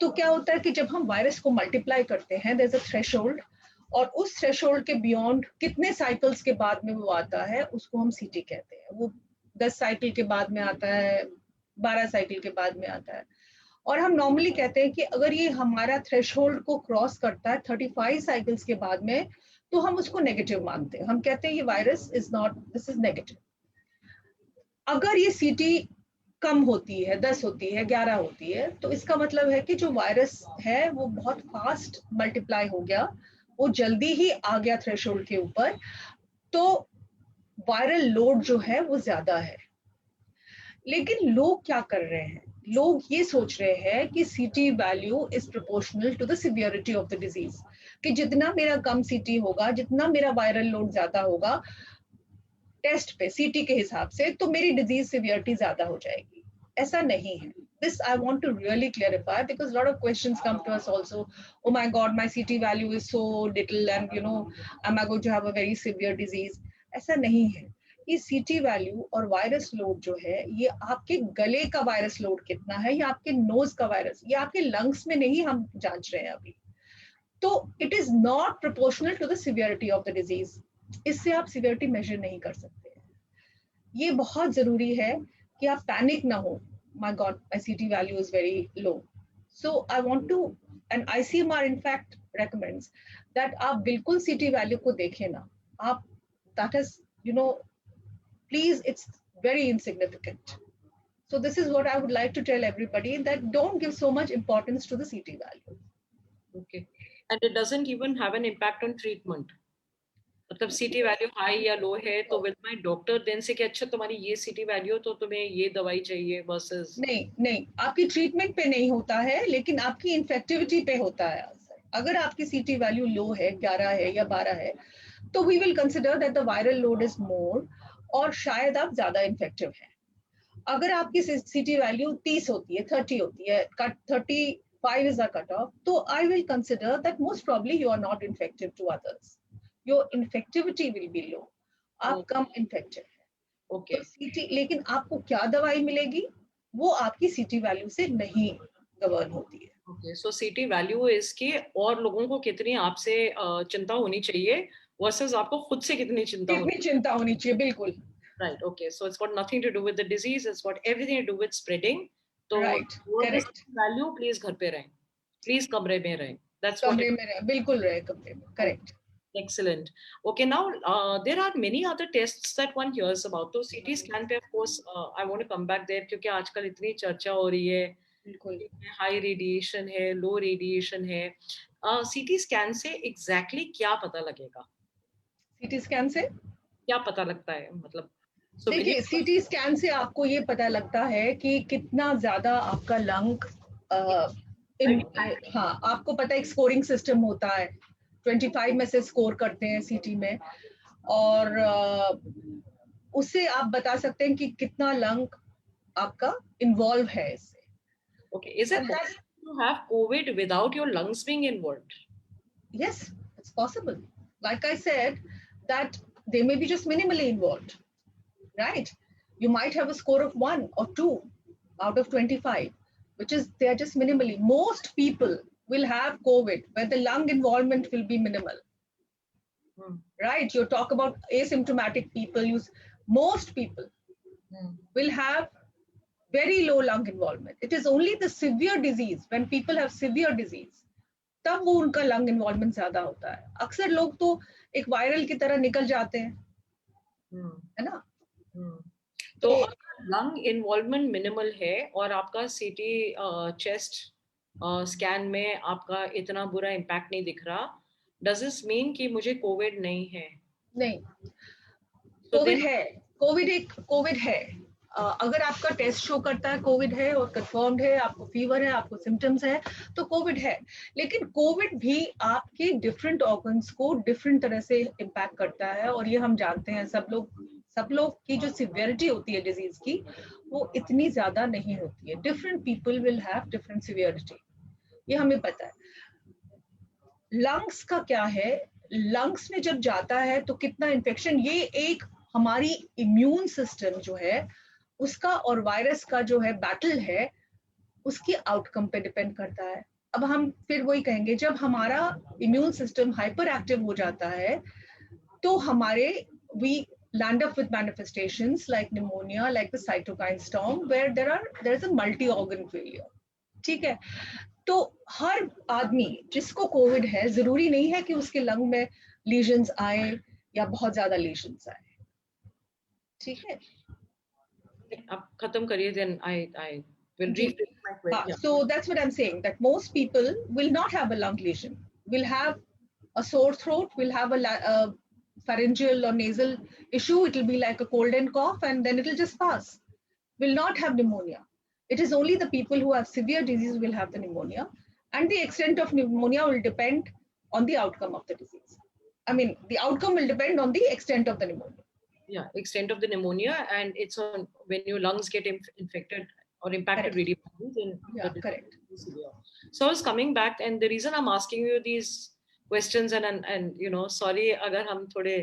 तो क्या होता है कि जब हम वायरस को मल्टीप्लाई करते हैं, देयर इज अ थ्रेशोल्ड, और उस थ्रेशोल्ड के बियॉन्ड कितने साइकिल्स के बाद में वो आता है उसको हम CT कहते हैं। वो 10 साइकिल के बाद में आता है, 12 साइकिल के बाद में आता है, और हम नॉर्मली कहते हैं कि अगर ये हमारा थ्रेशोल्ड को क्रॉस करता है 35 साइकिल्स के बाद में, तो हम उसको नेगेटिव मानते हैं। हम कहते हैं ये virus is not, this is negative. अगर ये CT कम होती है, 10 होती है, 11 होती है, तो इसका मतलब है कि जो वायरस है वो बहुत फास्ट मल्टीप्लाई हो गया, वो जल्दी ही आ गया थ्रेशोल्ड के ऊपर, तो वायरल लोड जो है वो ज्यादा है। लेकिन लोग क्या कर रहे हैं, लोग ये सोच रहे हैं कि CT value is proportional to the severity of the disease, कि जितना मेरा कम सीटी होगा, जितना मेरा वायरल लोड ज्यादा होगा टेस्ट पे सीटी के हिसाब से, तो मेरी डिजीज सिवियरिटी ज्यादा हो जाएगी। ऐसा नहीं है। This I want to really clarify, because a lot of questions come to us also. Oh my God, my CT value is so little, and am I going to have a very severe disease? ऐसा नहीं है। ये CT value और virus load जो है, ये आपके गले का वायरस लोड कितना है, या आपके नोज का वायरस, ये आपके लंग्स में नहीं हम जांच रहे हैं अभी। तो it is not proportional to the severity of the disease. इससे आप सिवियरिटी मेजर नहीं कर सकते। ये बहुत जरूरी है कि आप पैनिक ना हो। My God, my CT value is very low. So I want to, and ICMR in fact recommends that आप बिल्कुल CT value को देखें ना। आप, that is, please, it's very insignificant. So this is what I would like to tell everybody, that don't give so much importance to the CT value. Okay. And it doesn't even have an impact on treatment. मतलब सीटी value high या लो है तो will my doctor then से कि अच्छा तुम्हारी ये सीटी वैल्यू तो तुम्हें ये दवाई चाहिए वर्सेस? नहीं, आपकी ट्रीटमेंट पे नहीं होता है, लेकिन आपकी इन्फेक्टिविटी पे होता है। अगर आपकी सीटी वैल्यू लो है, 11 है या 12 है, तो we will consider that the viral load is more, और शायद आप ज्यादा इन्फेक्टिव हैं। अगर आपकी सीटी वैल्यू 30 होती है, 30 होती है, 35 इज अ कट ऑफ, तो I will consider that most probably you are not infective to others. Your infectivity will be low, आप कम इन्फेक्टिव है। ओके। तो सीटी, लेकिन आपको क्या दवाई मिलेगी वो आपकी सीटी वैल्यू से नहीं गवर्न होती है। ओके, सो सीटी वैल्यू इसके और लोगों को कितनी आपसे चिंता होनी चाहिए वर्सेस आपको खुद से कितनी चिंता होनी चाहिए, बिल्कुल। Right, okay, so it's got nothing to do with the disease, it's got everything to do with spreading. तो राइट, करेक्ट। वैल्यू प्लीज घर पे रहें, प्लीज कमरे में रहें, दैट्स कमरे में रहें, बिल्कुल रहे कमरे में, correct. Excellent. Okay, now there are many other tests that one hears about. तो CT scan पे of course I want to come back there क्योंकि आजकल इतनी चर्चा हो रही है, बिल्कुल हाई रेडिएशन है, लो रेडिएशन है। CT scan से exactly क्या पता लगेगा? सीटी स्कैन से क्या पता लगता है मतलब? देखिए, सीटी स्कैन से आपको ये पता लगता है कि कितना ज्यादा आपका लंग, हाँ, आपको पता है एक स्कोरिंग सिस्टम होता है, 25 में से स्कोर करते हैं सीटी में, और उससे आप बता सकते हैं कि कितना लंग आपका इन्वॉल्व है इससे। Okay, is it possible to have COVID without your lungs being involved? Yes, it's possible. Like I said, that they may be just minimally involved, right? You might have a score of 1 or 2 out of 25, which is they are just minimally. Most people will have COVID where the lung involvement will be minimal. Right? You talk about asymptomatic people, most people will have very low lung involvement. It is only the severe disease, when people have severe disease, तब वो उनका lung involvement ज्यादा होता है। अक्सर लोग तो एक वायरल की तरह निकल जाते हैं, है ना? तो लंग इन्वॉल्वमेंट मिनिमल है और आपका सीटी चेस्ट स्कैन में आपका इतना बुरा इम्पैक्ट नहीं दिख रहा, डज दिस मीन कि मुझे कोविड नहीं है? नहीं, कोविड है। अगर आपका टेस्ट शो करता है कोविड है और कंफर्म्ड है, आपको फीवर है, आपको सिम्टम्स है, तो कोविड है। लेकिन कोविड भी आपके डिफरेंट ऑर्गन्स को डिफरेंट तरह से इम्पैक्ट करता है, और ये हम जानते हैं, सब लोग की जो सिवियरिटी होती है डिजीज की, वो इतनी ज्यादा नहीं होती है। Different people will have different severity, ये हमें पता है। लंग्स का क्या है, लंग्स में जब जाता है तो कितना इन्फेक्शन, ये एक हमारी इम्यून सिस्टम जो है उसका और वायरस का जो है बैटल है, उसकी आउटकम पे डिपेंड करता है। अब हम फिर वही कहेंगे, जब हमारा इम्यून सिस्टम हाइपर एक्टिव हो जाता है तो हमारे we land up with manifestations like pneumonia, like the cytokine storm, where there is a multi-organ failure. ठीक है? तो हर आदमी जिसको कोविड है, जरूरी नहीं है कि उसके लंग में लीजन्स आए या बहुत ज्यादा लीजन्स आए। ठीक है, आप खत्म करिए, then I will rephrase my question. So that's what I'm saying, that most people will not have a lung lesion, will have a sore throat, will have a pharyngeal or nasal issue, it will be like a cold and cough, and then it will just pass, will not have pneumonia. It is only the people who have severe disease will have the pneumonia, and the extent of pneumonia will depend on the outcome of the disease. I mean, the outcome will depend on the extent of the pneumonia. Yeah, extent of the pneumonia, and it's on when your lungs get infected or impacted Correct. really badly, then Yeah, correct. severe. So I was coming back, and the reason I'm asking you these questions, and you know, sorry अगर हम थोड़े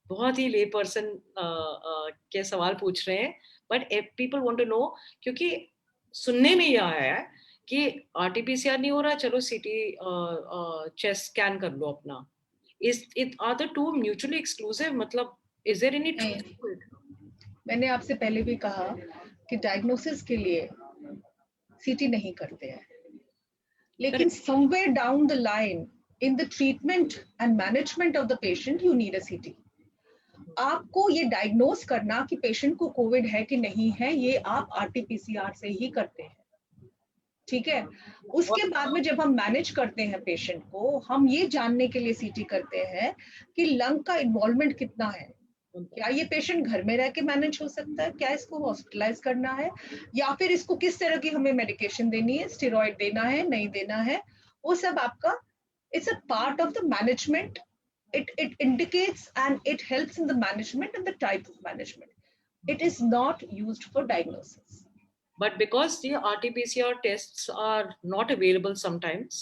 बहुत ही lay person के सवाल पूछ रहे हैं, but people want to know, क्योंकि सुनने में ये आया है कि RT-PCR नहीं हो रहा, चलो CT chest scan कर लो अपना. Are the two mutually exclusive? मतलब is there any truth to it? मैंने आपसे पहले भी कहा कि डायग्नोसिस के लिए सीटी नहीं करते हैं, लेकिन somewhere down the line in the treatment and management of the patient you need a CT. आपको ये डायग्नोस करना कि पेशेंट को कोविड है कि नहीं है, ये आप RT-PCR से ही करते हैं, ठीक है. उसके बाद में जब हम मैनेज करते हैं पेशेंट को, हम ये जानने के लिए सीटी करते हैं कि लंग का इन्वॉल्वमेंट कितना है, क्या ये पेशेंट घर में रह के मैनेज हो सकता है, क्या इसको हॉस्पिटलाइज करना है, या फिर इसको किस तरह की हमें मेडिकेशन देनी है, स्टेरॉइड देना है, नहीं देना है, वो सब आपका it's a part of the management. It indicates and it helps in the management and the type of management. It is not used for diagnosis. But because the RT-PCR tests are not available sometimes,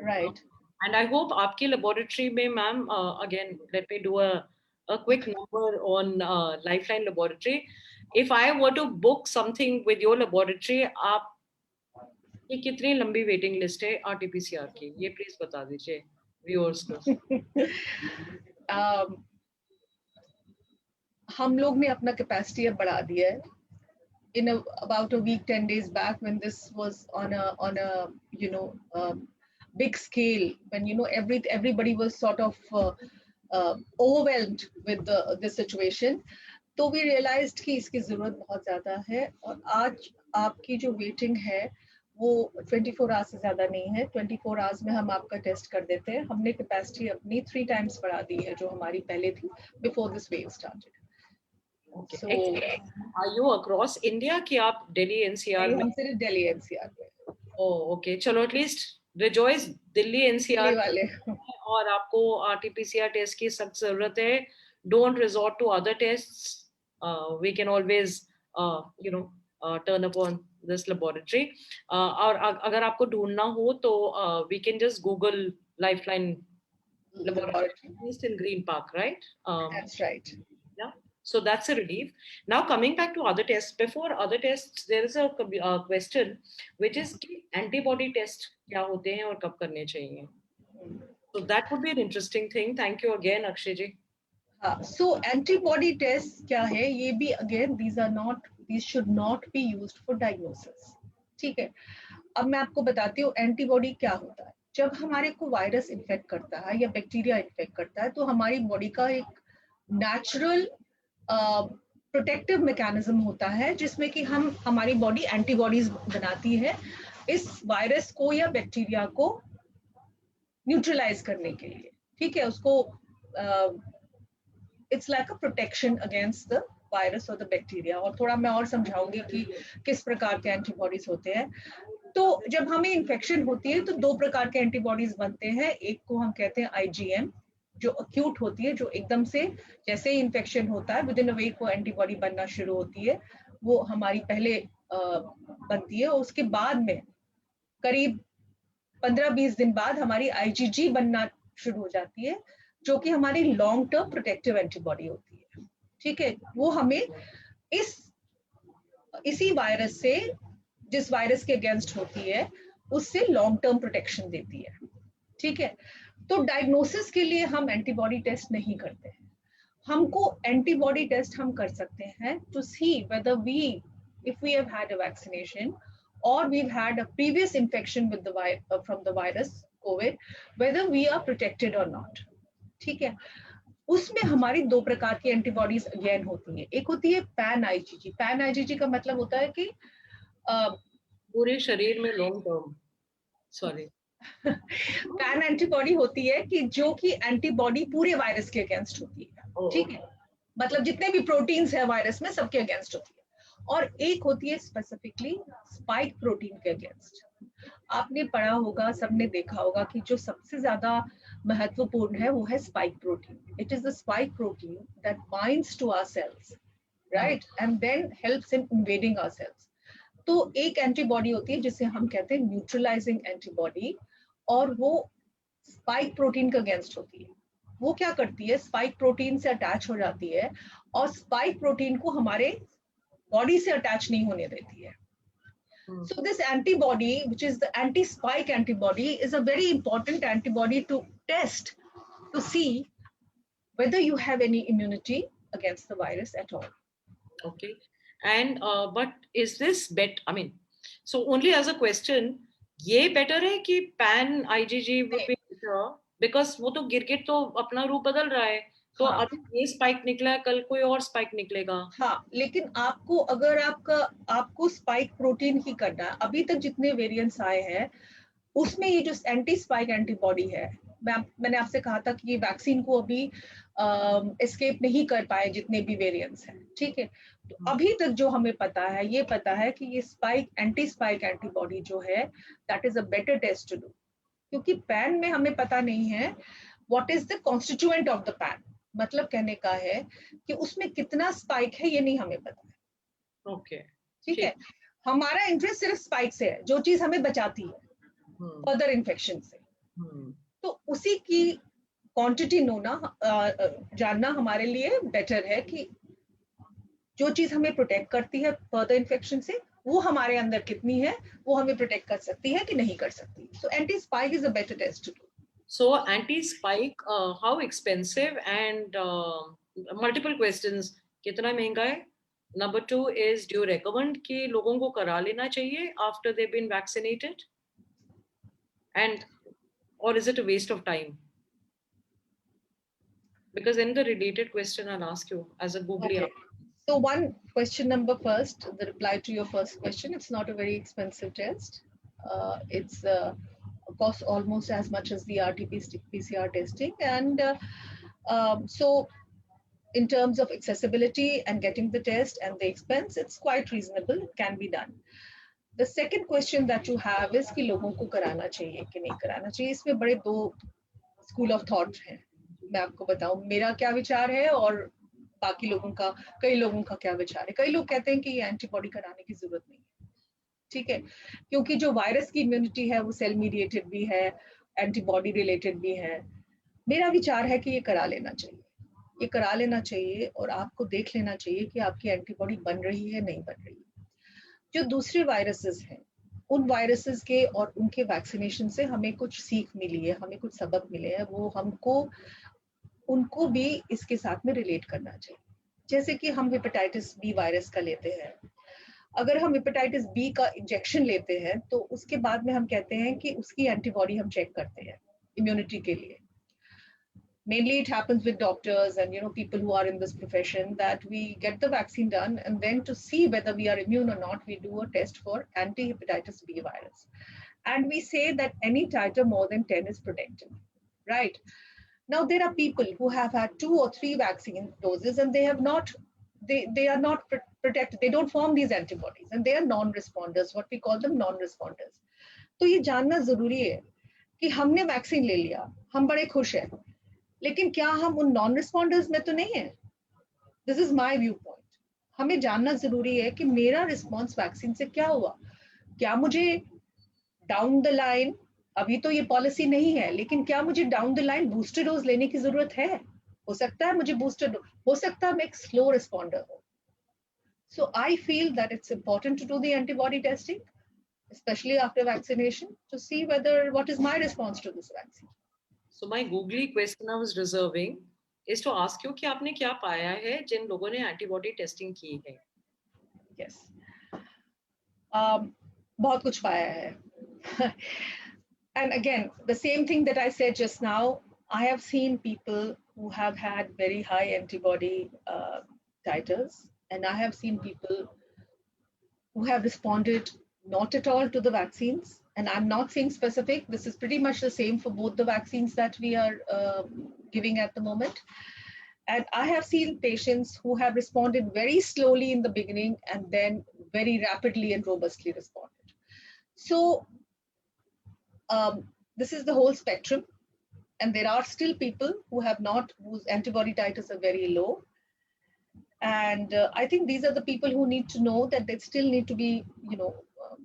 right? And I hope आपके laboratory में, ma'am, again, let me do a quick number on Lifeline Laboratory. If I were to book something with your laboratory, आप की कितनी लंबी waiting list है RT-PCR की? ये please बता दीजिए viewers को. हम लोग ने अपना capacity अब बढ़ा दिया है. In about a week, 10 days back, when this was on a you know big scale, when you know everybody was sort of overwhelmed with the situation, तो we realized कि इसकी ज़रूरत बहुत ज़्यादा है. और आज आपकी जो waiting है वो 24 hours से ज़्यादा नहीं है. 24 hours में हम आपका टेस्ट कर देते हैं. हमने capacity अपनी 3 times बढ़ा दी है जो हमारी पहले थी before this wave started. Okay. So, are you across India कि आप Delhi NCR में? हम सिर्फ Delhi NCR में. Oh, okay. चलो at least rejoice Delhi NCR वाले. और आपको RT-PCR टेस्ट की सख्त जरूरत है. Don't resort to other tests. We can always turn upon this laboratory. और अगर आपको ढूंढना हो तो we can just Google Lifeline Laboratory, based in Green Park, right? That's right. Yeah. So that's a relief. Now coming back to other tests, before other tests, there is a question, which is antibody test क्या होते हैं और कब करने चाहिए? So that would be an interesting thing. Thank you again, Akshay ji. So antibody tests क्या है? ये भी again these should not be used for diagnosis. ठीक है. अब मैं आपको बताती हूँ एंटीबॉडी क्या होता है. जब हमारे को वायरस इन्फेक्ट करता है या बैक्टीरिया इन्फेक्ट करता है तो हमारी बॉडी का एक नेचुरल प्रोटेक्टिव मैकेनिज्म होता है जिसमें कि हमारी बॉडी एंटीबॉडीज बनाती है इस वायरस को या बैक्टीरिया को न्यूट्रलाइज करने के लिए. ठीक है. उसको it's like a protection against the virus और द बैक्टीरिया. और थोड़ा मैं और समझाऊंगी कि किस प्रकार के एंटीबॉडीज होते हैं. तो जब हमें इन्फेक्शन होती है तो 2 प्रकार के एंटीबॉडीज बनते हैं. एक को हम कहते हैं IgM जो अक्यूट होती है, जो एकदम से जैसे ही इन्फेक्शन होता है विद इन अ वीक वो एंटीबॉडी बनना शुरू होती है. वो हमारी पहले बनती है और उसके बाद में करीब 15-20 दिन बाद हमारी IgG बनना शुरू हो जाती है जो कि हमारी लॉन्ग टर्म प्रोटेक्टिव एंटीबॉडी होती है. ठीक है. वो हमें इसी वायरस से, जिस वायरस के अगेंस्ट होती है, उससे लॉन्ग टर्म प्रोटेक्शन देती है. ठीक है. तो डायग्नोसिस के लिए हम एंटीबॉडी टेस्ट नहीं करते हैं. हमको एंटीबॉडी टेस्ट हम कर सकते हैं to see whether if we have had a vaccination or we've had a previous infection with from the virus COVID, whether we are protected or not. ठीक है. उसमें हमारी 2 प्रकार की एंटीबॉडीज अगेन होती है. एक होती है पैन IgG. पैन IgG का मतलब होता है कि पूरे शरीर में long term, sorry, pan antibody होती है कि जो कि एंटीबॉडी पूरे वायरस के अगेंस्ट होती है. ठीक है. मतलब जितने भी प्रोटीन्स है वायरस में सबके अगेंस्ट होती है. और एक होती है स्पेसिफिकली स्पाइक प्रोटीन के अगेंस्ट। आपने पढ़ा होगा, सबने देखा होगा कि जो सबसे ज्यादा महत्वपूर्ण है वो है spike protein. It is the spike protein that binds to our cells, right, and then helps in invading our cells. तो एक एंटीबॉडी होती है जिसे हम कहते हैं न्यूट्रलाइजिंग एंटीबॉडी, और वो स्पाइक प्रोटीन के अगेंस्ट होती है। वो क्या करती है, स्पाइक प्रोटीन से अटैच हो जाती है और स्पाइक प्रोटीन को हमारे बॉडी से अटैच नहीं होने देती है। So this antibody, which is the anti-spike antibody, is a very important antibody to test to see whether you have any immunity against the virus at all. Okay. And but is this bet? I mean, so only as a question, ये better है कि pan IgG would be better because वो तो गिरगिट तो अपना रूप बदल रहा है, तो हाँ, अभी ये स्पाइक निकला है, कल कोई और स्पाइक निकलेगा। हाँ, लेकिन आपको अगर आपको स्पाइक प्रोटीन ही करना है, अभी तक जितने वेरिएंट्स आए हैं उसमें ये जो एंटी स्पाइक एंटीबॉडी है, मैंने आपसे कहा था कि ये वैक्सीन को अभी एस्केप नहीं कर पाए जितने भी वेरिएंट्स हैं, ठीक है। तो अभी तक जो हमें पता है, ये पता है कि ये एंटी स्पाइक एंटीबॉडी जो है that is a better test to do, क्योंकि पैन में हमें पता नहीं है what is the constituent of the pan. मतलब कहने का है कि उसमें कितना स्पाइक है ये नहीं हमें पता है। ओके, ठीक है, हमारा इंटरेस्ट सिर्फ स्पाइक से है, जो चीज हमें बचाती है फर्दर इन्फेक्शन से। तो उसी की क्वांटिटी जानना हमारे लिए बेटर है कि जो चीज हमें प्रोटेक्ट करती है फर्दर इन्फेक्शन से, वो हमारे अंदर कितनी है, वो हमें प्रोटेक्ट कर सकती है कि नहीं कर सकती। So anti spike is a better test to do. So anti-spike, how expensive and multiple questions. कितना महंगा है? Number 2 is, do you recommend कि लोगों को करा लेना चाहिए after they've been vaccinated? And or is it a waste of time? Because in the related question, I'll ask you as a googly. Okay. So one question number first, the reply to your first question, it's not a very expensive test. It's costs almost as much as the RT-PCR testing. And so in terms of accessibility and getting the test and the expense, it's quite reasonable, it can be done. The second question that you have is कि लोगों को कराना चाहिए कि नहीं कराना चाहिए। इसमें बड़े दो स्कूल ऑफ थॉट हैं। मैं आपको बताऊं मेरा क्या विचार है और बाकी लोगों का, कई लोगों का क्या विचार है। कई लोग कहते हैं कि ये एंटीबॉडी कराने की जरूरत नहीं है, ठीक है, क्योंकि जो वायरस की इम्यूनिटी है वो सेल मीडिएटेड भी है, एंटीबॉडी रिलेटेड भी है। मेरा विचार है कि ये करा लेना चाहिए, ये करा लेना चाहिए और आपको देख लेना चाहिए कि आपकी एंटीबॉडी बन रही है नहीं बन रही। जो दूसरे वायरसेस हैं, उन वायरसेस के और उनके वैक्सीनेशन से हमें कुछ सीख मिली है, हमें कुछ सबक मिले हैं, वो हमको उनको भी इसके साथ में रिलेट करना चाहिए। जैसे कि हम हेपेटाइटिस बी वायरस का लेते हैं, अगर हम हेपेटाइटिस बी का इंजेक्शन लेते हैं तो उसके बाद में हम कहते हैं कि उसकी एंटीबॉडी हम चेक करते हैं इम्यूनिटी के लिए। Mainly it happens with doctors and people who are in this profession, that we get the vaccine done and then to see whether we are immune or not, we do a test for anti-hepatitis B virus, and we say that any titer more than 10 is protective, right? Now there are people who have had 2 or 3 vaccine doses and they have not, they are not protected, they don't form these antibodies and they are non-responders, what we call them non-responders. तो ये जानना जरूरी है कि हमने vaccine ले लिया, हम बड़े खुश हैं, लेकिन क्या हम उन नॉन रिस्पॉन्डर्स में तो नहीं है। This is my view point. हमें जानना जरूरी है कि मेरा रिस्पॉन्स वैक्सीन से क्या हुआ, क्या मुझे डाउन द लाइन, अभी तो ये पॉलिसी नहीं है, लेकिन क्या मुझे down the line booster dose लेने की जरूरत है। हो सकता है मुझे बूस्टर डोज, हो सकता है मैं एक स्लो रिस्पॉन्डर हूँ। So I feel that it's important to do the antibody testing, especially after vaccination, to see whether what is my response to this vaccine. So my googly question I was reserving is to ask you कि आपने क्या पाया है जिन लोगों ने antibody testing की है। Yes. बहुत कुछ पाया है। And again, the same thing that I said just now, I have seen people who have had very high antibody titers, and I have seen people who have responded not at all to the vaccines. And I'm not saying specific, this is pretty much the same for both the vaccines that we are giving at the moment. And I have seen patients who have responded very slowly in the beginning and then very rapidly and robustly responded. So this is the whole spectrum. And there are still people who have not, whose antibody titers are very low. And I think these are the people who need to know that they still need to be,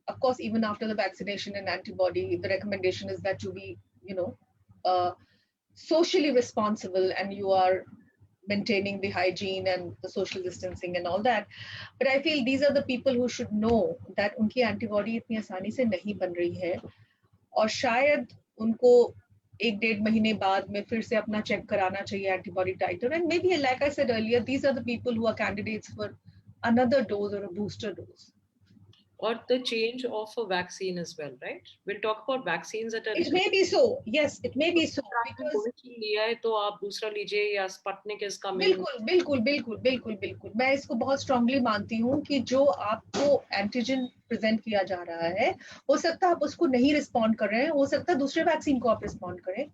of course, even after the vaccination and antibody, the recommendation is that you be, uh, socially responsible and you are maintaining the hygiene and the social distancing and all that. But I feel these are the people who should know that उनकी antibody इतनी आसानी से नहीं बन रही है और शायद उनको 1-1.5 महीने बाद में फिर से अपना चेक कराना चाहिए antibody titre and maybe like I said earlier these are the people who are candidates for another dose or a booster dose. Or the change of a vaccine as well, right? We'll talk about vaccines at a It may be so. Yes, it may be so. because लिया है तो आप दूसरा लीजिए या Sputnik is coming. बिल्कुल बिल्कुल बिल्कुल बिल्कुल बिल्कुल मैं इसको बहुत स्ट्रांगली मानती हूँ कि जो आपको एंटीजन प्रेजेंट किया जा रहा है हो सकता है आप उसको नहीं रिस्पॉन्ड कर रहे हैं हो सकता है दूसरे वैक्सीन को आप रिस्पॉन्ड करें.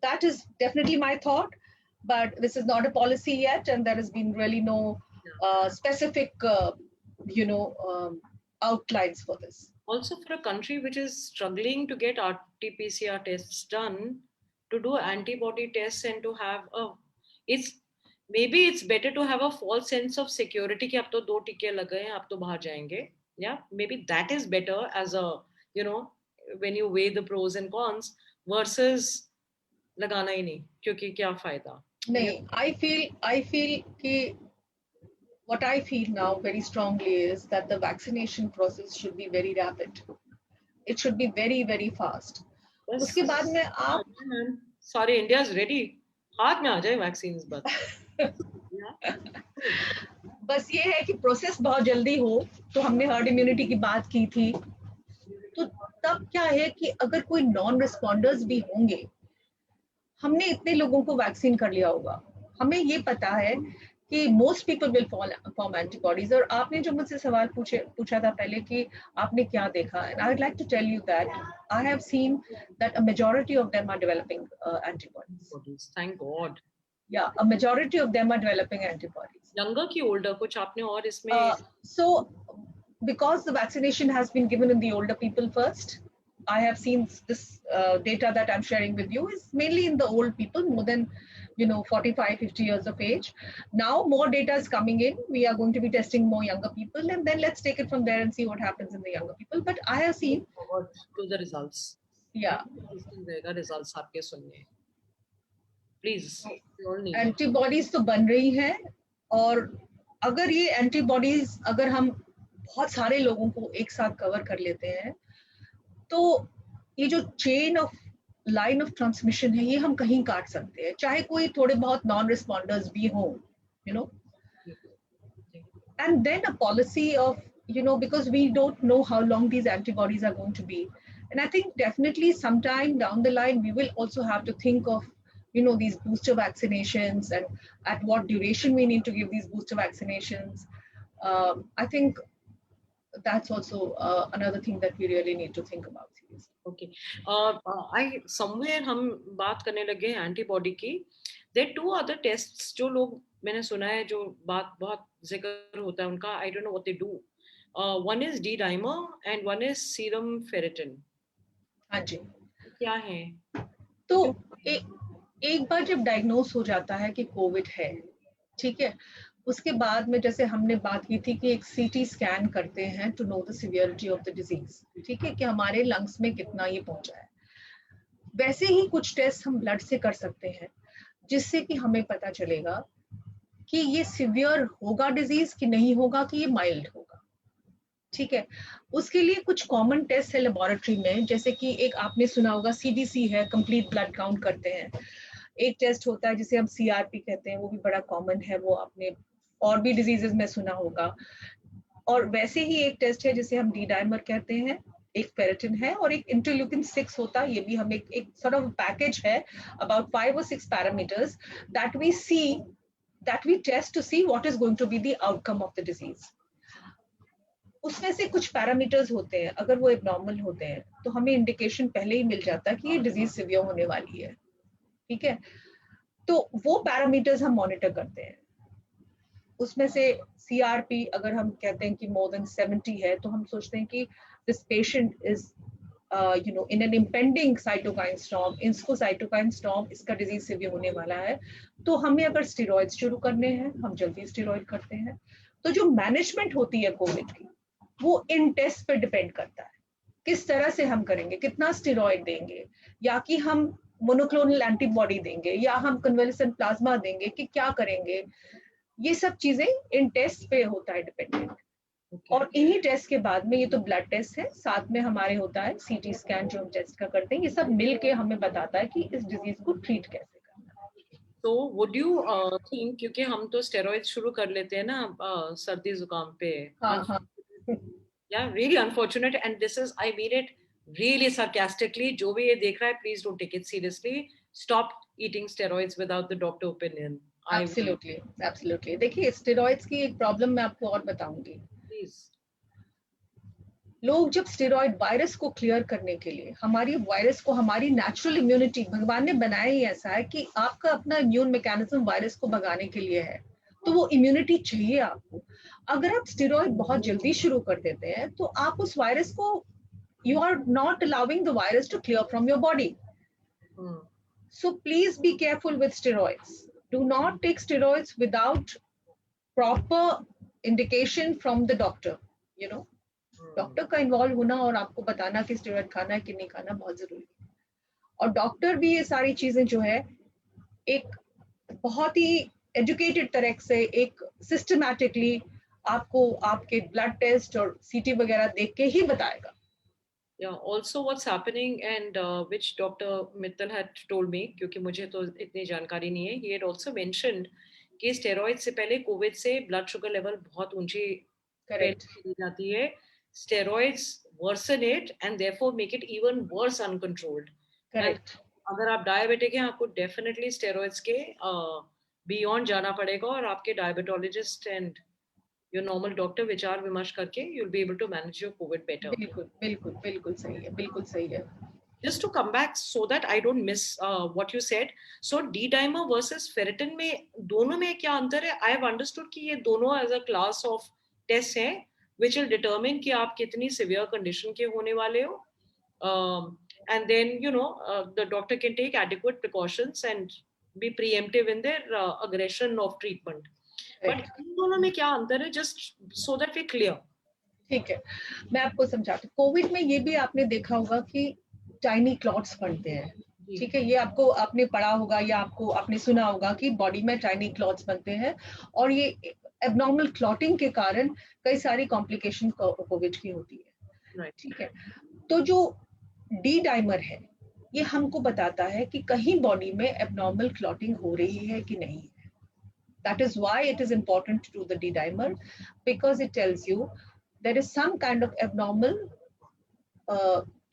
That is definitely my thought, but this is not a policy yet, and there has been really no specific, outlines for this. Also, for a country which is struggling to get RT-PCR tests done, to do antibody tests and to have it's better to have a false sense of security कि अब तो 2 टीके लग गए हैं अब तो बाहर जाएंगे. Yeah, maybe that is better as a, when you weigh the pros and cons versus लगाना ही नहीं क्योंकि क्या फायदा. नहीं, I feel कि what I feel now very strongly is that the vaccination process should be very rapid. It should be very, very fast. उसके बाद में आप sorry, India is ready. हाथ में आ जाए vaccines बस. बस ये है कि प्रोसेस बहुत जल्दी हो. तो हमने हर्ड इम्यूनिटी की बात की थी. तो तब क्या है कि अगर कोई नॉन रिस्पॉन्डर्स भी होंगे, हमने इतने लोगों को वैक्सीन कर लिया होगा, हमें ये पता है कि most people will form antibodies. और आपने जो मुझसे सवाल पूछा था पहले कि आपने क्या देखा, and I would like to tell you that I have seen that a majority of them are developing antibodies. Thank God. Yeah, a majority of them are developing antibodies. Younger ki older, कुछ आपने और इसमें? So, because the vaccination has been given in the older people first, I have seen this data that I'm sharing with you is mainly in the old people, more than 45, 50 years of age. Now more data is coming in. We are going to be testing more younger people, and then let's take it from there and see what happens in the younger people. But I have seen to the results. Yeah. Results आपके सुनने. Please. Antibodies तो बन रही हैं और अगर ये antibodies अगर हम बहुत सारे लोगों को एक साथ कवर कर लेते हैं तो ये जो chain of line of transmission है ये हम कहीं काट सकते हैं चाहे कोई थोड़े बहुत non responders भी हो, and then a policy of because we don't know how long these antibodies are going to be, and I think definitely sometime down the line we will also have to think of these booster vaccinations and at what duration we need to give these booster vaccinations. I think that's also another thing that we really need to think about. Okay. I somewhere हम बात करने लगे antibody की. There are 2 other tests जो लोग मैंने सुना है जो बात बहुत जिक्र होता है उनका. I don't know what they do. One is D-dimer and one is serum ferritin. हाँ जी. क्या है? तो एक बार जब डायग्नोस हो जाता है कि कोविड है, ठीक है, उसके बाद में जैसे हमने बात की थी कि एक सीटी स्कैन करते हैं to know the severity of the disease, ठीक है, कि हमारे लंग्स में कितना ये पहुंचा है. वैसे ही कुछ टेस्ट हम ब्लड से कर सकते हैं जिससे कि हमें पता चलेगा कि ये सिवियर होगा डिजीज कि नहीं होगा कि ये माइल्ड होगा. ठीक है, उसके लिए कुछ कॉमन टेस्ट है लेबोरेटरी में, जैसे कि एक आपने सुना होगा सीबीसी है, कंप्लीट ब्लड काउंट करते हैं. एक टेस्ट होता है जिसे हम सीआरपी कहते हैं, वो भी बड़ा कॉमन है, वो आपने और भी डिजीजेस में सुना होगा. और वैसे ही एक टेस्ट है जिसे हम डी डाइमर कहते हैं, एक फेरेटिन है और एक इंटरल्यूकिन 6 होता है. ये भी हम एक सॉर्ट ऑफ पैकेज है about 5 or 6 parameters that we test to see what is going to be the outcome of the disease. उसमें से कुछ पैरामीटर्स होते हैं, अगर वो एबनॉर्मल होते हैं तो हमें इंडिकेशन पहले ही मिल जाता है कि ये डिजीज सिवियर होने वाली है. ठीक है, तो वो पैरामीटर्स हम मॉनिटर करते हैं। उसमें से CRP अगर हम कहते हैं कि मोर देन 70 है, तो हम सोचते हैं कि this patient is in an impending cytokine storm, इसको cytokine storm, इसका डिजीज सिवियर होने वाला है, तो हमें अगर स्टेरॉइड शुरू करने हैं, हम जल्दी स्टेरॉइड करते हैं। तो जो मैनेजमेंट होती है कोविड की, वो इन टेस्ट पे डिपेंड करता है, किस तरह से हम करेंगे, कितना स्टेरॉइड देंगे, या कि हम मोनोक्लोनल एंटीबॉडी देंगे, या हम कन्वेलेसेंट प्लाज्मा देंगे, कि क्या करेंगे। ये सब चीजें इन टेस्ट पे होता है डिपेंडेंट। और इन्हीं टेस्ट के बाद में, ये तो ब्लड टेस्ट है, साथ में हमारे होता है CT स्कैन जो हम टेस्ट का करते हैं, ये सब मिलके हमें बताता है कि इस डिजीज को ट्रीट कैसे करना है। तो वुड यू थिंक, क्योंकि हम तो स्टेरॉइड शुरू कर लेते हैं ना सर्दी जुकाम पे, हाँ हाँ। yeah, really unfortunate, and this is, I mean it really sarcastically, जो भी ये देख रहा है, please don't take it seriously. Stop eating steroids without the doctor opinion. I will. Absolutely absolutely. देखिए स्टेरॉइड्स की एक प्रॉब्लम मैं आपको और बताऊंगी। Please. लोग जब स्टेरॉइड वायरस को क्लियर करने के लिए, हमारी वायरस को, हमारी नेचुरल इम्यूनिटी भगवान ने बनाया ही ऐसा है कि आपका अपना इम्यून मैकेनिज्म वायरस को भगाने के लिए है, तो वो इम्यूनिटी चाहिए आपको। अगर आप स्टेरॉइड बहुत जल्दी शुरू कर देते हैं, तो आप उस वायरस को, you are not allowing the virus to clear from your body. So please be careful with steroids. Do not take steroids without proper indication from the doctor. Doctor का इन्वॉल्व होना और आपको बताना कि स्टेरॉइड खाना है कि नहीं खाना बहुत जरूरी है। और डॉक्टर भी ये सारी चीजें जो है एक बहुत ही एजुकेटेड तरह से, एक सिस्टमैटिकली आपको आपके ब्लड टेस्ट और CT वगैरह देख के ही बताएगा। Yeah, also what's happening, and which Dr. Mittal had told me, क्योंकि मुझे तो इतनी जानकारी नहीं है, he had also mentioned कि स्टेरॉइड से पहले कोविड से ब्लड शुगर लेवल बहुत ऊंची चली जाती है। Steroids worsen it and therefore make it even worse uncontrolled. Correct. अगर आप डायबिटिक हैं, आपको डेफिनेटली स्टेरॉइड्स के बियॉन्ड जाना पड़ेगा, और आपके diabetologist and your normal doctor विचार विमर्श करके you'll be able to manage your COVID better. बिल्कुल बिल्कुल बिल्कुल सही है, बिल्कुल सही है। Just to come back so that I don't miss what you said. So D-dimer versus ferritin में दोनों में क्या अंतर है? I have understood कि ये दोनों as a class of tests हैं which will determine कि आप कितनी severe condition के होने वाले हो. And then the doctor can take adequate precautions and be preemptive in their aggression of treatment. But इन दोनों में क्या अंतर है? Just so that we're clear. ठीक है, मैं आपको समझाती हूँ। कोविड में ये भी आपने देखा होगा कि टाइनी क्लॉट्स बनते हैं, ठीक है, ये आपको आपने पढ़ा होगा या आपने सुना होगा कि बॉडी में टाइनी क्लॉट्स बनते हैं, और ये एबनॉर्मल क्लॉटिंग के कारण कई सारी कॉम्प्लिकेशन कोविड की होती है। ठीक है, तो जो D-डाइमर है, ये हमको बताता है कि कहीं बॉडी में एबनॉर्मल क्लॉटिंग हो रही है कि नहीं है। That is why it is important to do the D-dimer, because it tells you there is some kind of abnormal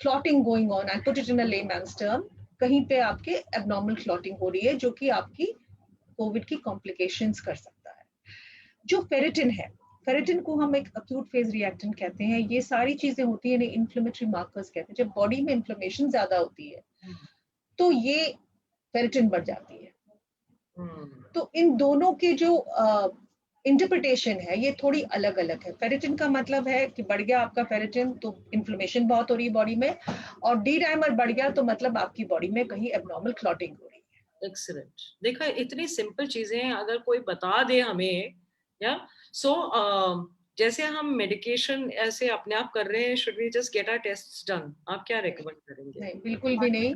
clotting going on. I put it in a layman's term. कहीं पे आपके abnormal clotting हो रही है, जो कि आपकी Covid की कॉम्प्लिकेशंस कर सकता है। जो फेरिटिन है, फेरिटिन को हम एक अक्यूट फेज रिएक्टेंट कहते हैं। ये सारी चीजें होती है, इन्फ्लेमेटरी मार्कर्स कहते हैं। जब बॉडी में इन्फ्लेमेशन ज्यादा होती है, तो ये फेरिटिन बढ़ जाती है। तो इन दोनों के जो इंटरप्रिटेशन है, ये थोड़ी अलग अलग है। फेरिटिन का मतलब है कि बढ़ गया आपका फेरिटिन तो इन्फ्लेमेशन बहुत हो रही है बॉडी में, और D-डाइमर बढ़ गया तो मतलब आपकी बॉडी में कहीं एबनॉर्मल क्लॉटिंग हो रही है। एक्सीलेंट। देखा, इतनी सिंपल चीजें हैं, अगर कोई बता दे हमें, या सो जैसे हम मेडिकेशन ऐसे अपने आप कर रहे हैं, should we just get our tests done? आप क्या रेकमेंड करेंगे? नहीं, बिल्कुल भी नहीं।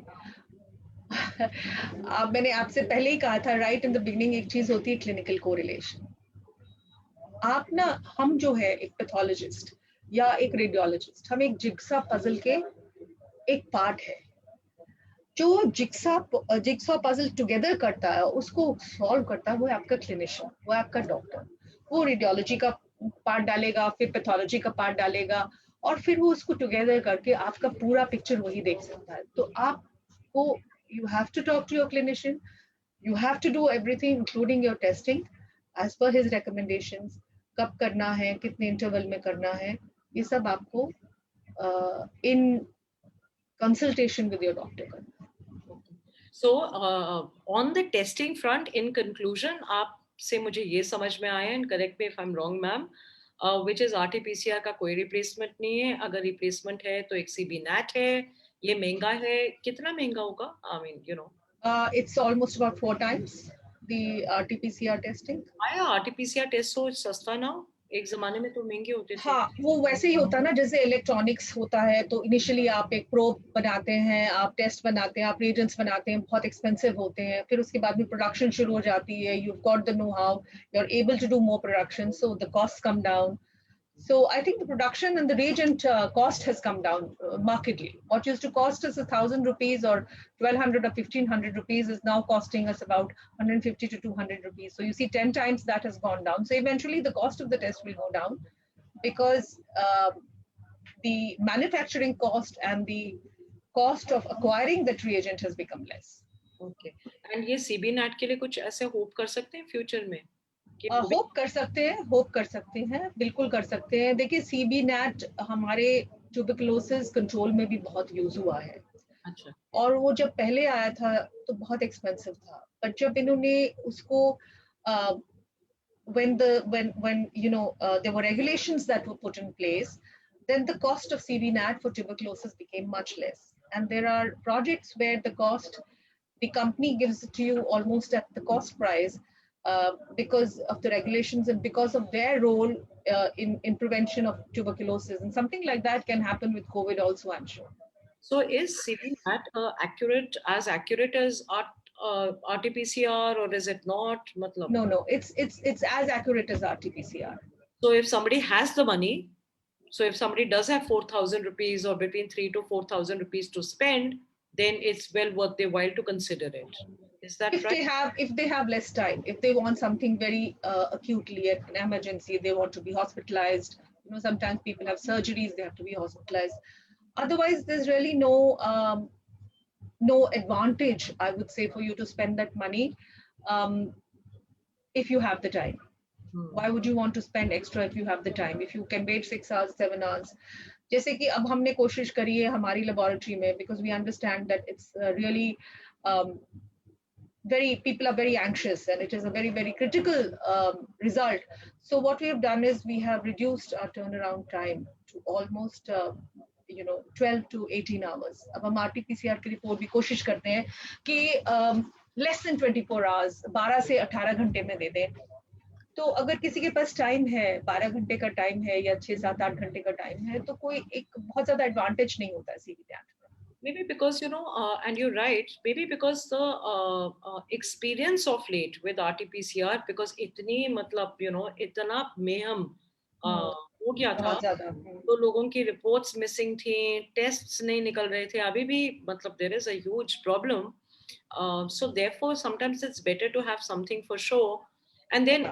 मैंने आपसे पहले ही कहा था राइट इन द बिगिनिंग, एक चीज होती है क्लिनिकल कोरिलेशन। आप ना, हम जो है एक पैथोलॉजिस्ट या एक रेडियोलॉजिस्ट, हम एक जिग्सा पजल के एक पार्ट है। जो जिग्सा पजल टुगेदर करता है, उसको सॉल्व करता है, वो है आपका क्लिनिशियन, वो है आपका डॉक्टर। वो रेडियोलॉजी का पार्ट डालेगा, फिर पैथोलॉजी का पार्ट डालेगा, और फिर वो उसको टुगेदर करके आपका पूरा पिक्चर वही देख सकता है। तो आपको, you have to talk to your clinician, you have to do everything including your testing as per his recommendations। कब करना है, कितने इंटरवल में करना है, ये सब आपको in consultation with your doctor करना है। So on the testing front, in conclusion, आपसे मुझे ये समझ में आया, and correct me if I'm wrong, ma'am, which is RT-PCR का कोई replacement नहीं है. अगर replacement है तो एक CB NAT है. ये महंगा है. कितना महंगा होगा? I mean, you know. It's almost about 4 times the RT-PCR testing. आया RT-PCR टेस्ट तो सस्ता ना हो. एक जमाने में तो महंगे होते थे. हाँ, वो वैसे ही होता है ना, जैसे इलेक्ट्रॉनिक्स होता है, तो इनिशियली आप एक प्रोब बनाते हैं, आप टेस्ट बनाते हैं, आप रिएजेंट्स बनाते हैं, बहुत एक्सपेंसिव होते हैं, फिर उसके बाद में प्रोडक्शन शुरू हो जाती है, you got the know how, you are able to do more production, so the cost come down. So I think the production and the reagent cost has come down markedly. What used to cost us 1,000 rupees or 1,200 or 1,500 rupees is now costing us about 150 to 200 rupees. So you see 10 times that has gone down. So eventually the cost of the test will go down because the manufacturing cost and the cost of acquiring that reagent has become less. Okay. And ये CB NAT के लिए कुछ ऐसे hope कर सकते हैं future में? Hope कर सकते हैं, बिल्कुल कर सकते हैं. देखिए, CB NAT हमारे ट्यूबरकुलोसिस कंट्रोल में भी बहुत यूज हुआ है. अच्छा. और वो जब पहले आया था तो बहुत एक्सपेंसिव था, बट जब इन्होंने उसको when you know there were regulations that were put in place, then the cost of CB NAT for tuberculosis became much less. And there are projects where the company gives it to you almost at the cost price, because of the regulations and because of their role in prevention of tuberculosis. And something like that can happen with COVID also, I'm sure. So is CB NAT as accurate as RT-PCR, or is it not? Matlab. No, it's as accurate as RT-PCR. So if somebody has the money, so if somebody does have 4,000 rupees or between 3,000 to 4,000 rupees to spend, then it's well worth their while to consider it. Is that if right? If they have less time, if they want something very acutely, an emergency, they want to be hospitalized. You know, sometimes people have surgeries, they have to be hospitalized. Otherwise, there's really no advantage, I would say, for you to spend that money if you have the time. Why would you want to spend extra if you have the time? If you can wait 6 hours, 7 hours. जैसे कि अब हमने कोशिश करी है हमारी laboratory में, because we understand that it's really people are very anxious and it is a very, very critical result. So what we have done is we have reduced our turnaround time to almost 12 to 18 hours. अब हम RT-PCR की report भी कोशिश करते हैं कि less than 24 hours, 12 से 18 घंटे में दे दें. तो अगर किसी के पास टाइम है, 12 घंटे का टाइम है या 6, 7, 8 घंटे का टाइम है, तो कोई एक बहुत ज्यादा एडवांटेज नहीं होता है CB NAT. Maybe because, and you're right, maybe because the experience of late with RT-PCR, because itni matlab, itna mayhem हो गया था, तो लोगों की reports missing थी, tests नहीं निकल रहे थे, अभी भी मतलब there is a huge problem. So therefore, sometimes it's better to have something for sure. And then,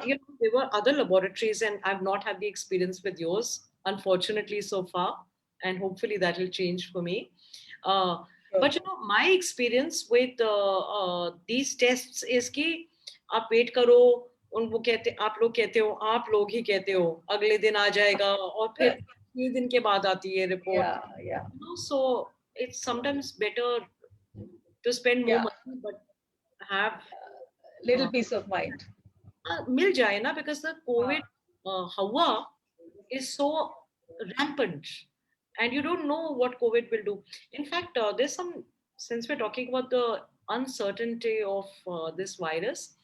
there were other laboratories, and I've not had the experience with yours, unfortunately, so far. And hopefully that will change for me. But my experience with these tests is कि आप wait करो, उनको कहते, आप लोग कहते हो, आप लोग ही कहते हो, अगले दिन आ जाएगा, और फिर 3 दिन के बाद आती है report. Yeah. So it's sometimes better to spend more money but have little peace of mind. मिल जाए ना, because the COVID hawa is so rampant and you don't know what COVID will do. In fact, there's since we're talking about the uncertainty of this virus,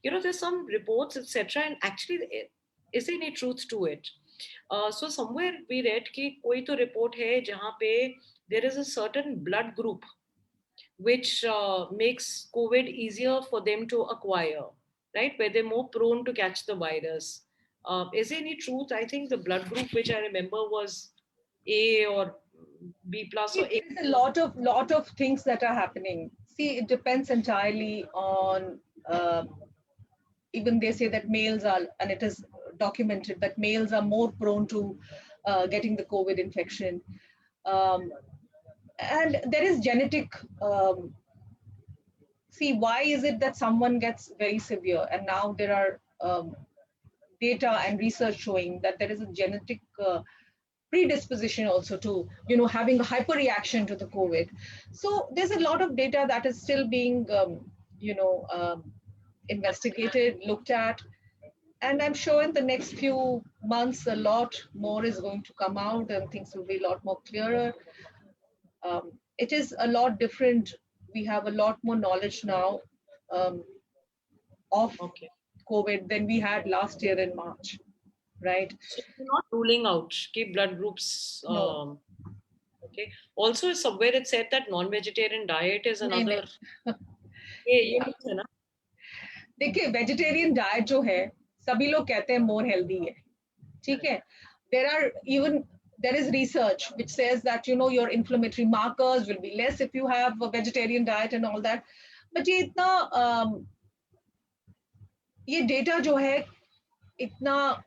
there's some reports, etc. And actually, is there any truth to it? So somewhere we read कि कोई तो report है जहाँ पे there is a certain blood group which makes COVID easier for them to acquire, right? Where they're more prone to catch the virus. Is there any truth? I think the blood group which I remember was A or B plus or A. There's a lot of things that are happening. See, it depends entirely on. Even they say that males are, and it is documented that males are more prone to getting the COVID infection. And there is genetic. See, why is it that someone gets very severe? And now there are data and research showing that there is a genetic predisposition also to, having a hyperreaction to the COVID. So there's a lot of data that is still being, you know, um, investigated, looked at, and I'm sure in the next few months a lot more is going to come out and things will be a lot more clearer. It is a lot different. We have a lot more knowledge now um, of Okay. COVID than we had last year in March, right? So you're not ruling out keep blood groups. No, Okay. Also, somewhere it said that non-vegetarian diet is नहीं another. नहीं ये नहीं है ना? देखिए vegetarian diet जो है सभी लोग कहते हैं मोर हेल्दी है, ठीक है. There are even there is research which says that your inflammatory markers will be less if you have a vegetarian diet and all that. But ये इतना ये डेटा जो है इतना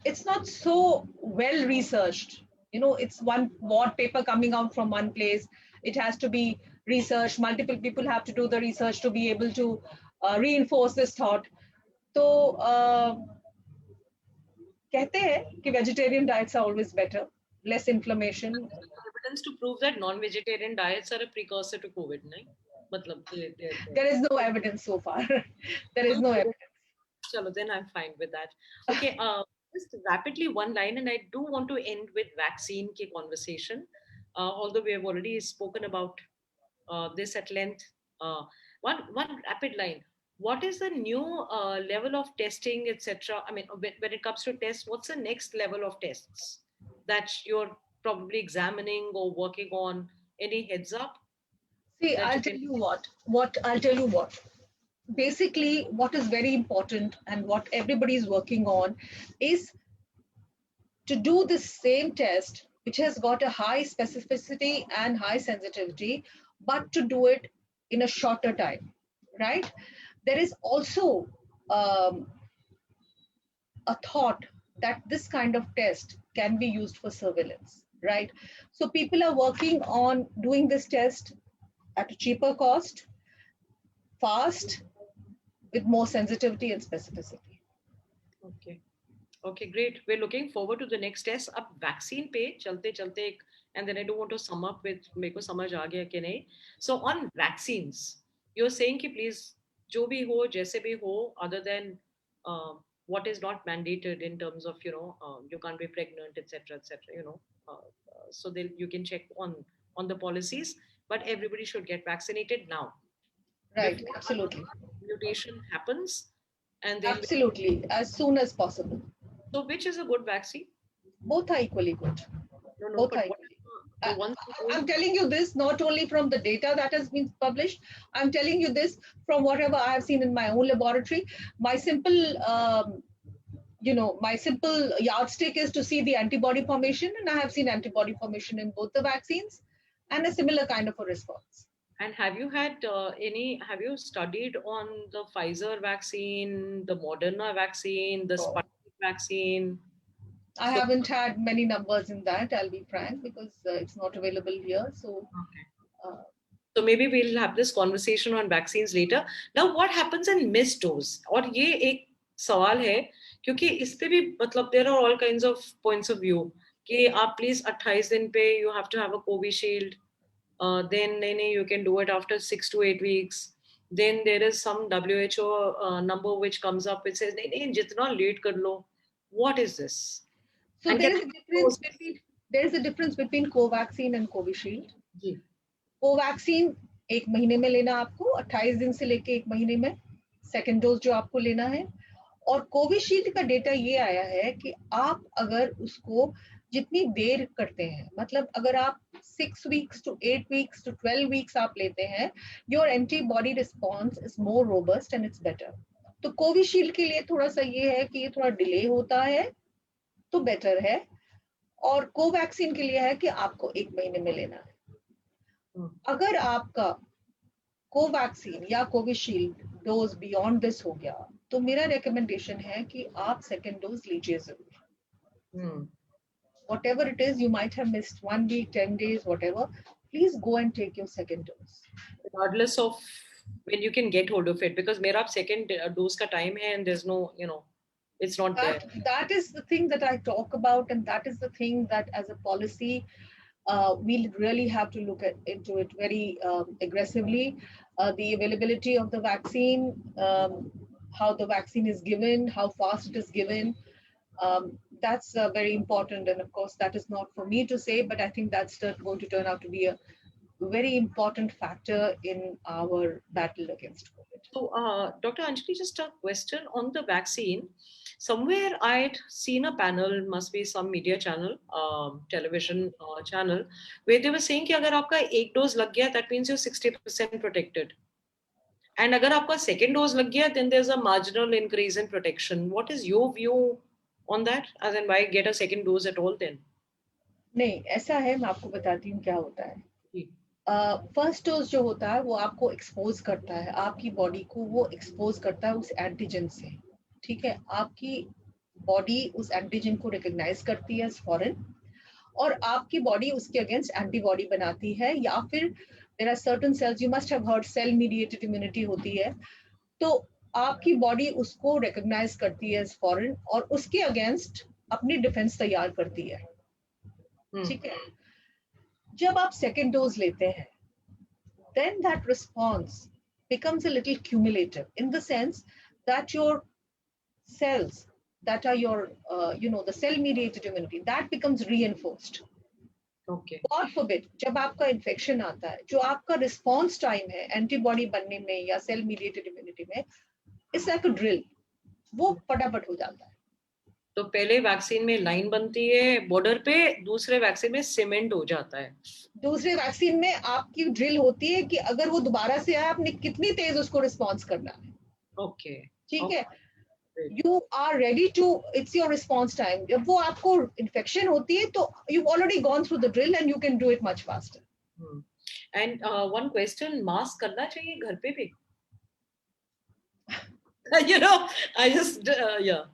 it's not so well researched. It's one what paper coming out from one place. It has to be researched. Multiple people have to do the research to be able to reinforce this thought. So कहते हैं कि vegetarian diets are always better, less inflammation. Evidence to prove that non-vegetarian diets are a precursor to COVID, nahi? मतलब There is no evidence so far. There is no evidence. Chalo, then I'm fine with that. Okay, just rapidly one line, and I do want to end with vaccine ki conversation. Although we have already spoken about this at length. One rapid line. What is the new level of testing, etc.? I mean, when it comes to tests, what's the next level of tests that you're probably examining or working on? Any heads up? See, I'll tell you what I'll tell you what. Basically, what is very important and what everybody is working on is to do the same test, which has got a high specificity and high sensitivity, but to do it in a shorter time, right? There is also a thought that this kind of test can be used for surveillance, right? So people are working on doing this test at a cheaper cost, fast, with more sensitivity and specificity. Okay. Okay, great. We're looking forward to the next test. अब vaccine पे चलते चलते and then I do want to sum up with मेरे को समझ आ गया कि नहीं. So on vaccines, you're saying कि please जो भी हो जैसे भी हो, other than what is not mandated in terms of you can't be pregnant, etc., etc. So then you can check on the policies, but everybody should get vaccinated now. Right, Before absolutely. mutation happens, and then absolutely, as soon as possible. So which is a good vaccine? Both are equally good. No, Both are equally. I'm telling you this not only from the data that has been published. I'm telling you this from whatever I have seen in my own laboratory. My simple, my simple yardstick is to see the antibody formation, and I have seen antibody formation in both the vaccines, and a similar kind of a response. And have you had have you studied on the Pfizer vaccine, the Moderna vaccine, the Sputnik vaccine? I haven't had many numbers in that, I'll be frank, because it's not available here. So, so maybe we'll have this conversation on vaccines later. Now, what happens in missed dose? और ये एक सवाल है क्योंकि इस पे भी मतलब there are all kinds of points of view कि आप please 28 दिन पे you have to have a Covishield. Then you can do it after 6 to 8 weeks. Then there is some WHO number which comes up which says jitna late kar lo. What is this? So and there is a difference between Covaxin and Covishield. Ji. Covaxin 1 महीने में लेना आपको, 28 दिन से लेके 1 महीने में second dose जो आपको लेना है. और कोविशील्ड का डेटा ये आया है कि आप अगर उसको जितनी देर करते हैं, मतलब अगर आप 6 weeks to 8 weeks to 12 weeks आप लेते हैं, your antibody response is more robust and it's better. तो कोविशील्ड के लिए थोड़ा सा ये है कि ये थोड़ा डिले होता है तो बेटर है, और कोवैक्सीन के लिए है कि आपको 1 महीने में लेना है. अगर आपका कोवैक्सीन या कोविशील्ड डोज बियॉन्ड दिस हो गया तो मेरा रिकमेंडेशन है कि आप सेकेंड डोज लीजिए जरूर. Whatever it is, you might have missed 1 week, 10 days, whatever, please go and take your second dose. Regardless of when you can get hold of it, because मेरा second dose का time है and there's no, it's not there. That is the thing that I talk about, and that is the thing that as a policy we really have to look into it very aggressively. The availability of the vaccine, how the vaccine is given, how fast it is given, that's very important. And of course, that is not for me to say, but I think that's going to turn out to be a very important factor in our battle against COVID. So, Dr. Anjali, just a question on the vaccine. Somewhere I'd seen a panel, must be some media channel, television channel, where they were saying कि अगर आपका एक dose लग गया, that means you're 60% protected. And अगर आपका second dose लग गया, then there's a marginal increase in protection. What is your view on that? As in, why get a second dose at all then? नहीं, ऐसा है, मैं आपको बताती हूँ क्या होता है. जी. फर्स्ट डोज जो होता है वो आपको एक्सपोज करता है, आपकी बॉडी को वो एक्सपोज करता है उस एंटीजन से. ठीक है, आपकी बॉडी उस एंटीजन को रिकॉग्नाइज करती है फॉरेन, और आपकी बॉडी उसके अगेंस्ट एंटीबॉडी बनाती है, या फिर there are certain cells, you must have heard, cell mediated immunity होती है, तो आपकी बॉडी उसको रिकॉग्नाइज करती है फॉरेन और उसके अगेंस्ट अपनी डिफेंस तैयार करती है. ठीक है, जब आप सेकेंड डोज लेते हैं, then that response becomes a little cumulative, in the sense that your cells that are your the cell mediated immunity, that becomes reinforced. Okay. God forbid, जब आपका इन्फेक्शन आता है, जो आपका रिस्पॉन्स टाइम है antibody बनने में या सेल मीडिएटेड इम्यूनिटी में, इट्स लाइक अ ड्रिल, वो फटाफट हो जाता है. तो पहले वैक्सीन में लाइन बनती है बॉर्डर पे, दूसरे वैक्सीन में सीमेंट हो जाता है. दूसरे वैक्सीन में आपकी ड्रिल होती है कि अगर वो दोबारा से आए, आपने कितनी तेज उसको रिस्पॉन्स करना है. ओके, ठीक है, you are ready to, it's your response time. जब वो आपको इन्फेक्शन होती है तो you already gone through the drill and you can do it much faster. And one question, mask करना चाहिए घर पे भी? you know, I just yeah.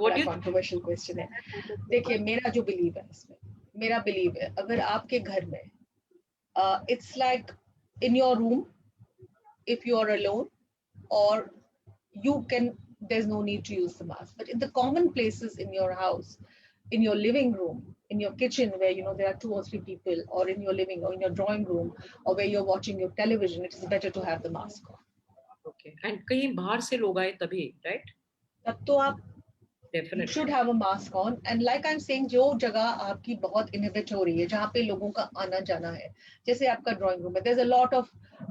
What controversial question है. देखिए, मेरा जो बिलीव है इसमें, मेरा बिलीव है, अगर आपके घर में it's like in your room, if you are alone, or you can, there's no need to use the mask. But in the common places in your house, in your living room, in your kitchen, where there are 2 or 3 people, or in your living, or in your drawing room, or where you're watching your television, it is better to have the mask on. Okay. And कहीं बाहर से लोग आए तभी, right? तब तो आप Definitely. You should have a mask on. And like I'm saying, जो जगह आपकी बहुत इनहिबिट हो रही है, जहाँ पे लोगों का आना जाना है, जैसे आपका ड्राइंग रूम है, there's a lot of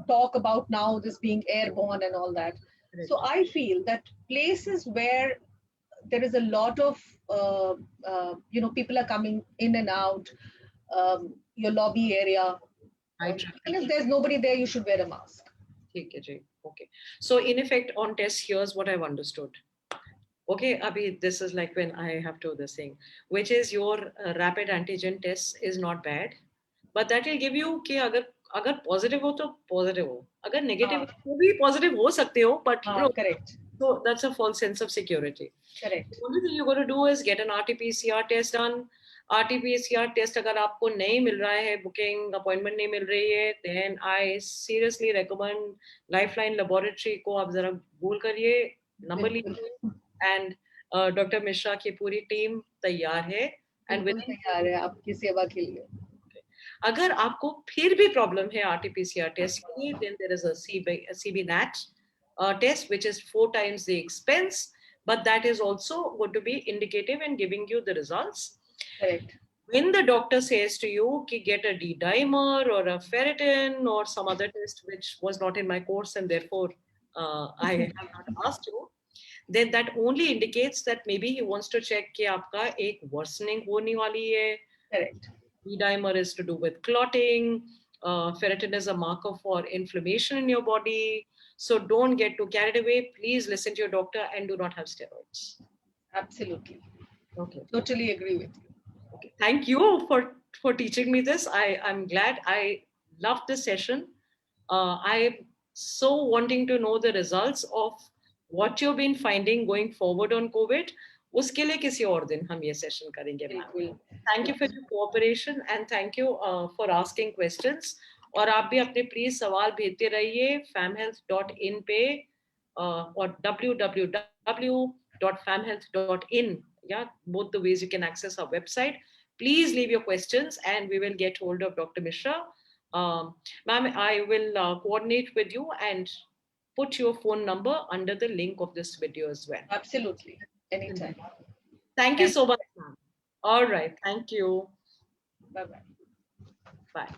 talk about now this being airborne and all that. Right. So I feel that places where there is a lot of people are coming in and out, your lobby area, and if there's nobody there, you should wear a mask. Okay. So in effect, on tests, here's what I've understood. Okay, Abhi, this is like when I have to this thing, which is your rapid antigen test is not bad, but that will give you कि अगर positive हो तो positive हो, अगर negative हो तो भी positive हो सकते हो, but correct. So that's a false sense of security. Correct. The only thing you're going to do is get an RT-PCR test done. RT-PCR test अगर आपको नहीं मिल रहा है, booking appointment नहीं मिल रही है, then I seriously recommend Lifeline Laboratory को आप जरा Google करिए, number लीजिए, and Dr. Mishra की पूरी टीम तैयार है, and तैयार है आपकी सेवा के लिए. अगर आपको फिर भी प्रॉब्लम है RT-PCR टेस्ट के लिए, then there is a CB-NAT test which is 4 times the expense, but that is also going to be indicative and giving you the results. Correct. When the doctor says to you ki get a D-dimer or a ferritin or some other test which was not in my course and therefore I have not asked you, then that only indicates that maybe he wants to check कि आपका एक worsening होने वाली है. Correct. D-dimer is to do with clotting. Ferritin is a marker for inflammation in your body. So don't get too carried away. Please listen to your doctor and do not have steroids. Absolutely. Okay. Totally agree with you. Okay. Thank you for teaching me this. I'm glad. I loved this session. I'm so wanting to know the results of what you've been finding going forward on COVID. उसके लिए किसी और दिन हम ये session करेंगे. Thank you for your cooperation and thank you for asking questions. और आप भी अपने प्लीज सवाल भेजते रहिए famhealth.in पे और www famhealth.in. Yeah, both the ways you can access our website. Please leave your questions and we will get hold of Dr. Mishra. Ma'am, I will coordinate with you and put your phone number under the link of this video as well. Absolutely. Anytime. Thank you so much, ma'am. All right. Thank you. Bye-bye. Bye.